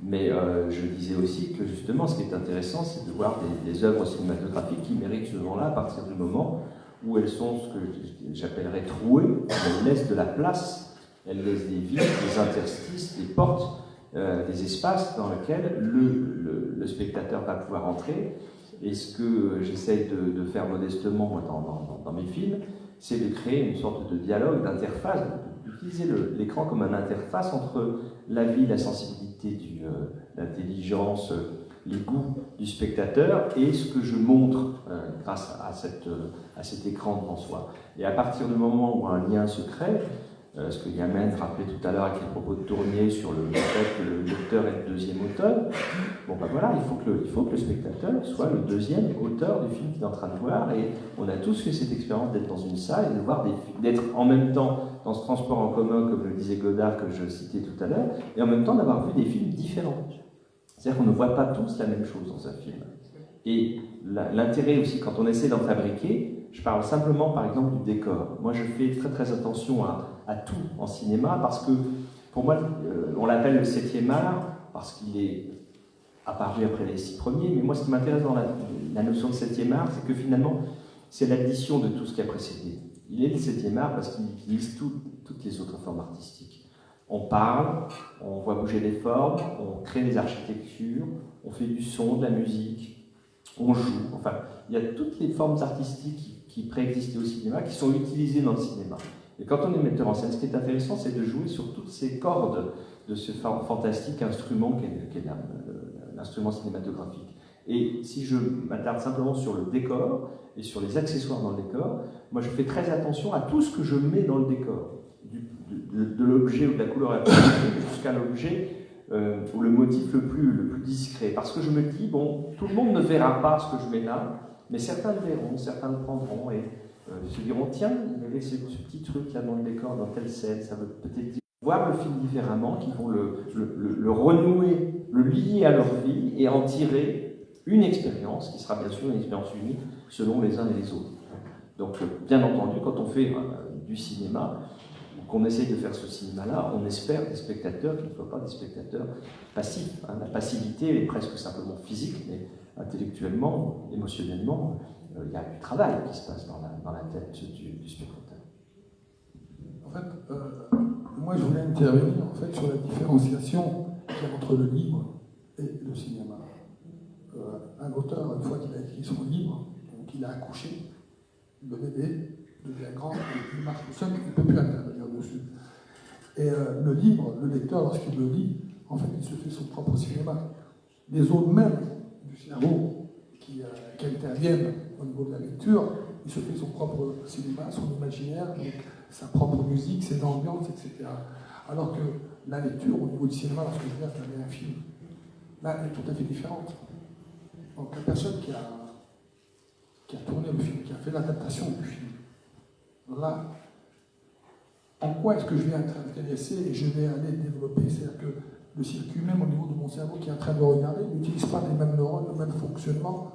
Mais je disais aussi que justement, ce qui est intéressant, c'est de voir des œuvres cinématographiques qui méritent ce moment-là à partir du moment où elles sont ce que j'appellerais trouées, elles laissent de la place, elles laissent des vides, des interstices, des portes, des espaces dans lesquels le spectateur va pouvoir entrer. Et ce que j'essaye de faire modestement dans mes films, c'est de créer une sorte de dialogue, d'interface, d'utiliser l'écran comme une interface entre la vie, la sensibilité, l'intelligence, les goûts du spectateur et ce que je montre grâce à cet écran devant soi. Et à partir du moment où un lien se crée, ce que Yamen rappelait tout à l'heure avec les propos de Tournier sur le fait que le lecteur est le deuxième auteur, bon ben voilà, il faut que le spectateur soit le deuxième auteur du film qu'il est en train de voir, et on a tous fait cette expérience d'être dans une salle et de voir d'être en même temps dans ce transport en commun, comme le disait Godard que je citais tout à l'heure, et en même temps d'avoir vu des films différents. C'est-à-dire qu'on ne voit pas tous la même chose dans un film. Et l'intérêt aussi, quand on essaie d'en fabriquer, je parle simplement par exemple du décor. Moi je fais très très attention à tout en cinéma, parce que pour moi, on l'appelle le 7e art, parce qu'il est apparu après les 6 premiers, mais moi ce qui m'intéresse dans la notion de 7e art, c'est que finalement, c'est l'addition de tout ce qui a précédé. Il est le 7e art parce qu'il utilise toutes les autres formes artistiques. On parle, on voit bouger les formes, on crée des architectures, on fait du son, de la musique, on joue. Enfin, il y a toutes les formes artistiques qui préexistaient au cinéma, qui sont utilisées dans le cinéma. Et quand on est metteur en scène, ce qui est intéressant, c'est de jouer sur toutes ces cordes de ce fantastique instrument qu'est l'instrument cinématographique. Et si je m'attarde simplement sur le décor et sur les accessoires dans le décor, moi je fais très attention à tout ce que je mets dans le décor. De l'objet ou de la couleur la plus discrète jusqu'à l'objet ou le motif le plus discret. Parce que je me dis, bon, tout le monde ne verra pas ce que je mets là, mais certains le verront, certains le prendront et se diront, tiens, il y avait ce petit truc là dans le décor, dans telle scène, ça veut peut-être dire voir le film différemment, qui vont le renouer, le lier à leur vie et en tirer une expérience, qui sera bien sûr une expérience unique selon les uns et les autres. Donc, bien entendu, quand on fait du cinéma, qu'on essaye de faire ce cinéma-là, on espère des spectateurs qui ne soient pas des spectateurs passifs. La passivité est presque simplement physique, mais intellectuellement, émotionnellement, il y a du travail qui se passe dans la tête du spectateur. En fait, moi je voulais intervenir en fait, sur la différenciation qu'il y a entre le livre et le cinéma. Un auteur, une fois qu'il a écrit son livre, donc il a accouché, le bébé devient grand, il marche tout seul, il ne peut plus intervenir dessus. Et le livre, le lecteur, lorsqu'il le lit, en fait, il se fait son propre cinéma. Les zones mêmes du cerveau qui interviennent au niveau de la lecture, il se fait son propre cinéma, son imaginaire, donc sa propre musique, ses ambiances, etc. Alors que la lecture, au niveau du cinéma, lorsque je viens regarder un film, là, elle est tout à fait différente. Donc la personne qui a tourné le film, qui a fait l'adaptation du film, là, en quoi est-ce que je vais être intéressé et je vais aller développer? C'est-à-dire que le circuit même au niveau de mon cerveau qui est en train de regarder n'utilise pas les mêmes neurones, le même fonctionnement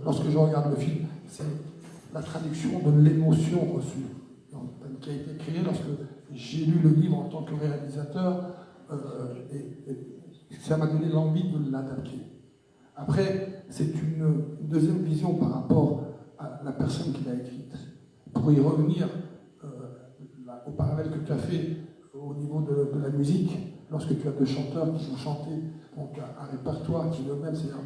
lorsque je regarde le film. C'est la traduction de l'émotion reçue, qui a été créée lorsque j'ai lu le livre en tant que réalisateur et ça m'a donné l'envie de l'adapter. Après, c'est une deuxième vision par rapport à la personne qui l'a écrite. Pour y revenir au parallèle que tu as fait au niveau de la musique, lorsque tu as deux chanteurs qui ont chanté donc un répertoire qui est le même, c'est-à-dire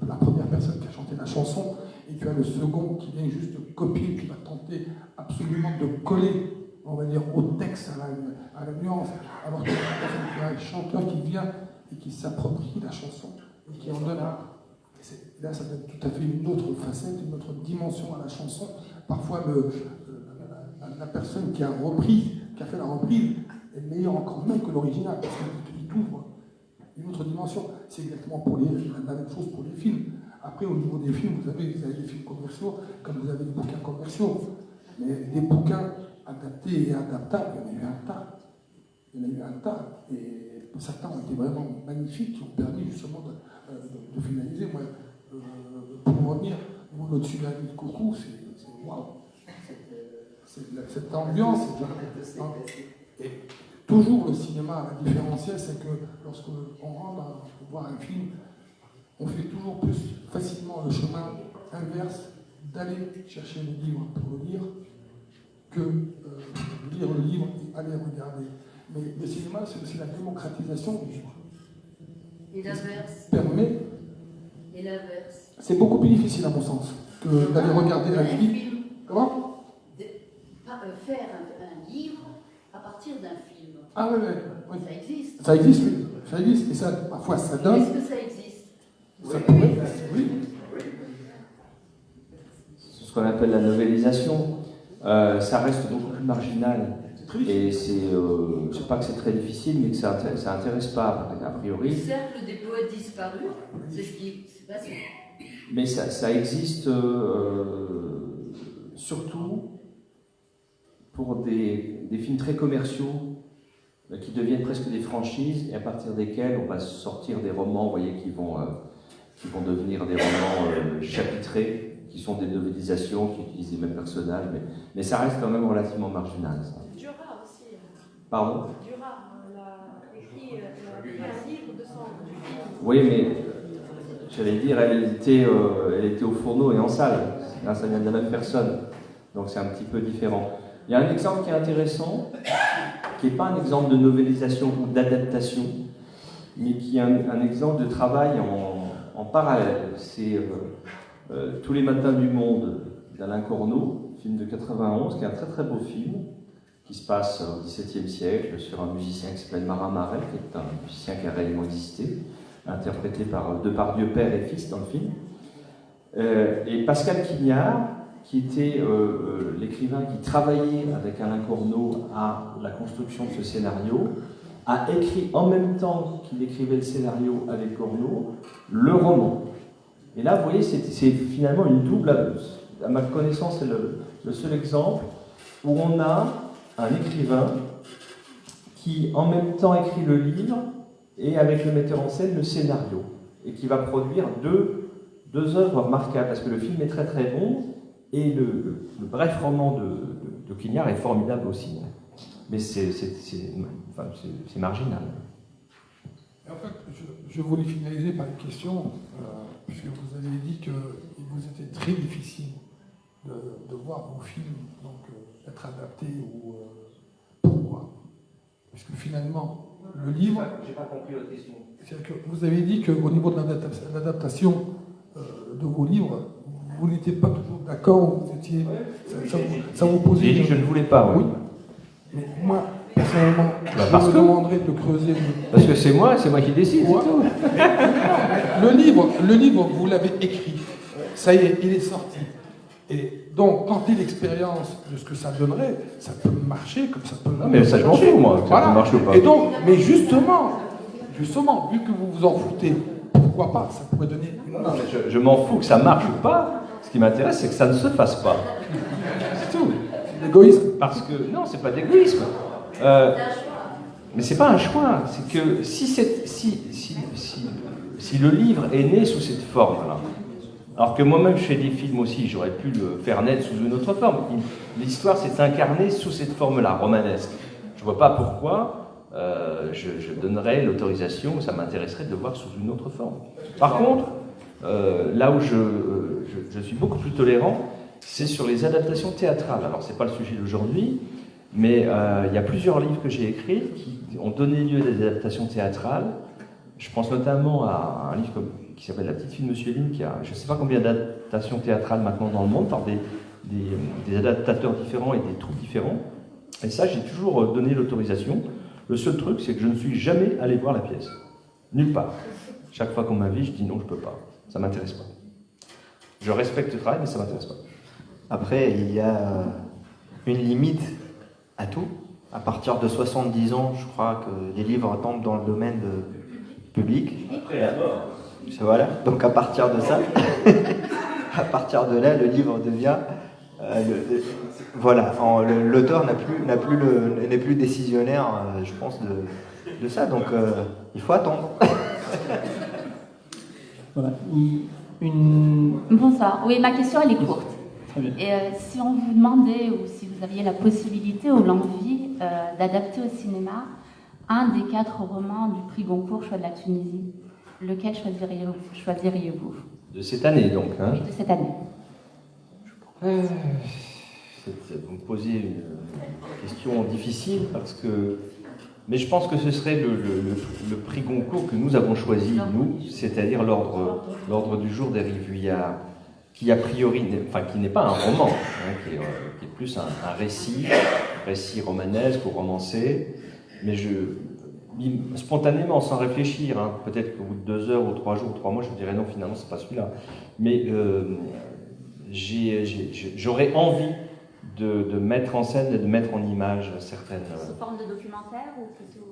la première personne qui a chanté la chanson, et tu as le second qui vient juste de copier, qui va tenter absolument de coller, on va dire, au texte, à la nuance, alors que tu as un chanteur qui vient et qui s'approprie la chanson et qui en donne un. Là, ça donne tout à fait une autre facette, une autre dimension à la chanson. Parfois, la personne qui a fait la reprise, est meilleure encore même que l'original, parce qu'il t'ouvre une autre dimension. C'est exactement la même chose pour les films. Après, au niveau des films, vous avez des films commerciaux, comme vous avez des bouquins commerciaux. Mais des bouquins adaptés et adaptables, il y en a eu un tas. Et certains ont été vraiment magnifiques, qui ont permis justement de finaliser. Moi, pour revenir, au-dessus de la vie de Coucou, c'est waouh. cette ambiance. Et toujours le cinéma, la différentiel, c'est que lorsqu'on rentre pour voir un film, on fait toujours plus facilement le chemin inverse d'aller chercher le livre pour le lire que lire le livre et aller regarder. Mais le cinéma, c'est aussi la démocratisation du livre. Et l'inverse. Permet. Et l'inverse. C'est beaucoup plus difficile à mon sens que d'aller regarder un film. Comment faire un livre à partir d'un film. Ah oui. Ça existe. Ça existe, oui. Ça existe. Et ça, parfois, ça donne. Est-ce que ça existe? Ça pourrait, oui. C'est ce qu'on appelle la novélisation. Ça reste beaucoup plus marginal. Et c'est pas que c'est très difficile, mais que ça intéresse pas, a priori. Le cercle des poètes disparus, c'est ce qui s'est passé. Mais ça existe surtout pour des films très commerciaux qui deviennent presque des franchises et à partir desquels on va sortir des romans, vous voyez, qui vont devenir des romans chapitrés, qui sont des novélisations, qui utilisent les mêmes personnages, mais ça reste quand même relativement marginal. Ça. Duras aussi. Pardon? Duras, elle a écrit un livre de son film. Oui, mais j'allais dire, elle était au fourneau et en salle. Là, ça vient de la même personne, donc c'est un petit peu différent. Il y a un exemple qui est intéressant, qui n'est pas un exemple de novélisation ou d'adaptation, mais qui est un exemple de travail en parallèle. C'est Tous les matins du monde d'Alain Corneau, film de 91, qui est un très très beau film, qui se passe au XVIIe siècle sur un musicien qui s'appelle Marin Marais, qui est un musicien qui a réellement existé, interprété par Depardieu père et fils dans le film. Et Pascal Quignard, qui était l'écrivain qui travaillait avec Alain Corneau à la construction de ce scénario, a écrit en même temps qu'il écrivait le scénario avec Corneau, le roman. Et là, vous voyez, c'est finalement une double. À ma connaissance, c'est le seul exemple où on a un écrivain qui en même temps écrit le livre et avec le metteur en scène le scénario, et qui va produire deux œuvres remarquables, parce que le film est très très bon, et le bref roman de Quignard est formidable aussi. Mais c'est marginal. Et en fait, je voulais finaliser par une question, puisque vous avez dit qu'il vous était très difficile de voir vos films être adaptés ou pourquoi. Parce que finalement, le livre... J'ai pas compris votre question. C'est-à-dire que vous avez dit qu'au niveau de l'adaptation de vos livres, vous n'étiez pas toujours d'accord, vous étiez... Ça vous posait... J'ai dit que je ne voulais pas, oui. Mais moi, personnellement, je vous demanderais de creuser... Parce que c'est moi qui décide, ouais. C'est tout. Le livre, vous l'avez écrit. Ça y est, il est sorti. Et donc, tenter l'expérience de ce que ça donnerait, ça peut marcher comme ça peut... Non, mais ça, je m'en fous, moi, que ça peut marcher ou pas. Et donc, mais justement, vu que vous vous en foutez, pourquoi pas, ça pourrait donner... Non, mais je m'en fous que ça marche ou pas. Ce qui m'intéresse, c'est que ça ne se fasse pas. C'est tout. C'est l'égoïsme. Parce que, non, c'est pas d'égoïsme. Mais c'est pas un choix. C'est que si le livre est né sous cette forme-là, alors que moi-même je fais des films aussi, j'aurais pu le faire naître sous une autre forme. L'histoire s'est incarnée sous cette forme-là, romanesque. Je vois pas pourquoi je donnerais l'autorisation, ça m'intéresserait de le voir sous une autre forme. Par contre, là où je suis beaucoup plus tolérant, c'est sur les adaptations théâtrales. Alors c'est pas le sujet d'aujourd'hui, mais il y a plusieurs livres que j'ai écrits qui ont donné lieu à des adaptations théâtrales. Je pense notamment à un livre qui s'appelle La petite fille de Monsieur Lynn, qui a je ne sais pas combien d'adaptations théâtrales maintenant dans le monde, par des adaptateurs différents et des troupes différents. Et ça, j'ai toujours donné l'autorisation. Le seul truc, c'est que je ne suis jamais allé voir la pièce. Nulle part. Chaque fois qu'on m'invite, je dis non, je ne peux pas. Ça ne m'intéresse pas. Je respecte le travail, mais ça ne m'intéresse pas. Après, il y a une limite à tout. À partir de 70 ans, je crois que les livres tombent dans le domaine public. Après la mort. Voilà. Donc à partir de ça, à partir de là, le livre devient... voilà. L'auteur n'est plus décisionnaire, je pense, de ça. Donc il faut attendre. Voilà. Bonsoir. Oui, ma question, elle est courte. Très bien. Et si on vous demandait, ou si vous aviez la possibilité ou l'envie d'adapter au cinéma un des 4 romans du prix Goncourt Choix de la Tunisie, lequel choisiriez-vous? De cette année, donc. Hein. Oui, de cette année. Vous me posez une question difficile parce que... Mais je pense que ce serait le prix Goncourt que nous avons choisi, nous, c'est-à-dire l'ordre du jour d'Éric Vuillard, qui a priori, qui n'est pas un roman, hein, qui est plus un récit romanesque ou romancé, mais spontanément, sans réfléchir, hein, peut-être qu'au bout de 2 heures ou 3 jours ou 3 mois, je me dirais non, finalement, c'est pas celui-là. Mais j'aurais envie de mettre en scène et de mettre en image certaines... Sous forme de documentaire ou plutôt...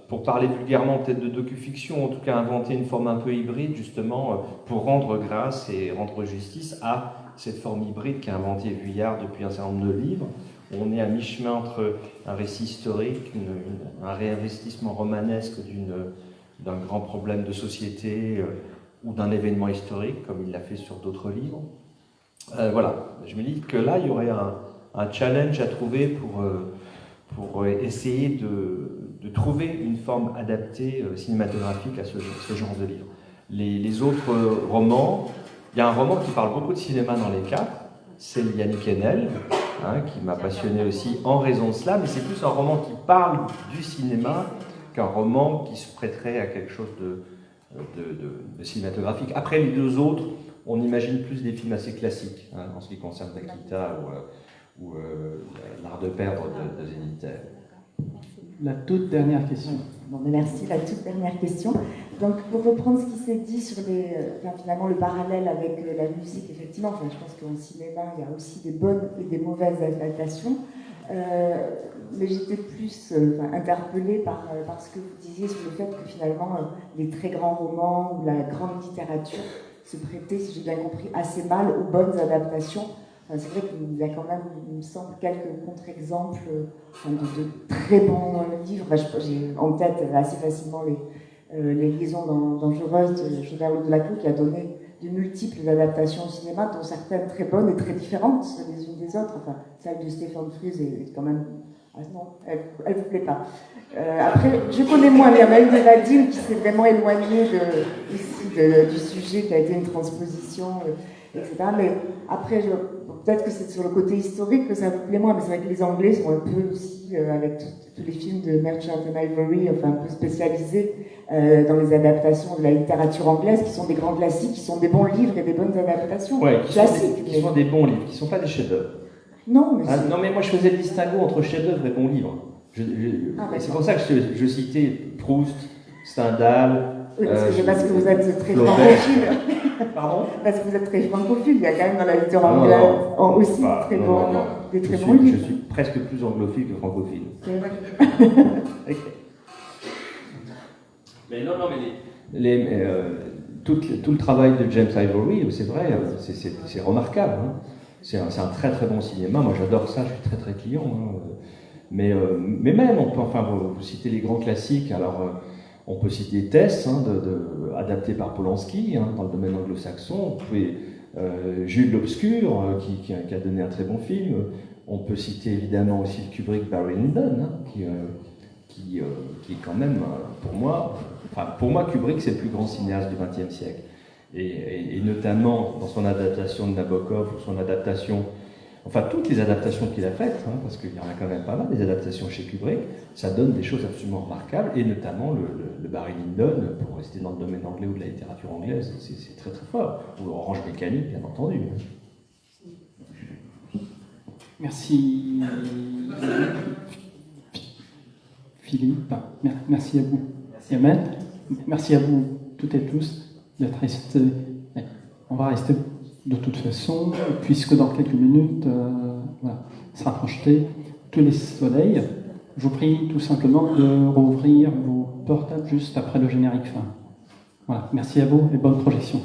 Pour parler vulgairement, peut-être de docu-fiction, en tout cas inventer une forme un peu hybride, justement, pour rendre grâce et rendre justice à cette forme hybride qu'a inventée Vuillard depuis un certain nombre de livres. On est à mi-chemin entre un récit historique, un réinvestissement romanesque d'un grand problème de société ou d'un événement historique, comme il l'a fait sur d'autres livres. Voilà, je me dis que là, il y aurait un challenge à trouver pour essayer de trouver une forme adaptée cinématographique à ce genre de livre. Les autres romans, il y a un roman qui parle beaucoup de cinéma dans les 4, c'est Yannick Enel, hein, qui m'a passionné aussi en raison de cela, mais c'est plus un roman qui parle du cinéma qu'un roman qui se prêterait à quelque chose de cinématographique. Après les 2 autres, on imagine plus des films assez classiques, hein, en ce qui concerne Takita ou L'Art de perdre de Zénithel. La toute dernière question. Bon, merci, la toute dernière question. Donc, pour reprendre ce qui s'est dit sur finalement le parallèle avec la musique, effectivement, je pense qu'en cinéma, il y a aussi des bonnes et des mauvaises adaptations. Mais j'étais plus interpellée par ce que vous disiez sur le fait que finalement, les très grands romans ou la grande littérature se prêtaient, si j'ai bien compris, assez mal aux bonnes adaptations. C'est vrai qu'il y a quand même, il me semble, quelques contre-exemples de très bons livres. J'ai en tête assez facilement les liaisons dangereuses de Gilbert Delaclos, qui a donné de multiples adaptations au cinéma, dont certaines très bonnes et très différentes les unes des autres. Enfin, celle de Stéphane Fries est quand même... Ah non, elle ne vous plaît pas. Après, je connais moins bien Maëlle de Vadim, qui s'est vraiment éloignée du sujet, qui a été une transposition, etc. Mais après, peut-être que c'est sur le côté historique que ça vous plaît moins, mais c'est vrai que les Anglais sont un peu aussi, avec tous les films de Merchant and Ivory, enfin un peu spécialisés dans les adaptations de la littérature anglaise, qui sont des grands classiques, qui sont des bons livres et des bonnes adaptations. Oui, qui sont des bons livres, qui ne sont pas des chefs-d'œuvre. Non, mais moi je faisais le distinguo entre chef-d'œuvre et bons livres. C'est pour ça que je citais Proust, Stendhal. Oui, parce que vous êtes très francophile. Pardon ? Parce que vous êtes très francophile. Il y a quand même dans la littérature anglaise aussi des très bons livres. Je suis presque plus anglophile que francophile. C'est vrai. Okay. Mais non, mais tout le travail de James Ivory, c'est vrai, c'est remarquable. Hein. C'est un très très bon cinéma. Moi j'adore ça, je suis très très client. Hein. Mais même, vous citez les grands classiques. Alors, on peut citer Tess, hein, adapté par Polanski, hein, dans le domaine anglo-saxon. Vous pouvez Jules l'Obscur, qui a donné un très bon film. On peut citer évidemment aussi le Kubrick Barry Lyndon, hein, qui est quand même, pour moi, Kubrick, c'est le plus grand cinéaste du XXe siècle. Et notamment dans son adaptation de Nabokov, ou son adaptation, toutes les adaptations qu'il a faites, hein, parce qu'il y en a quand même pas mal, des adaptations chez Kubrick, ça donne des choses absolument remarquables, et notamment le Barry Lyndon, pour rester dans le domaine anglais ou de la littérature anglaise, c'est très très fort. Ou Orange Mécanique, bien entendu. Merci Philippe, merci à vous Ahmed, merci à vous toutes et tous d'être restés. On va rester de toute façon, puisque dans quelques minutes sera projeté Tous les soleils. Je vous prie tout simplement de rouvrir vos portables juste après le générique fin. Voilà, merci à vous et bonne projection.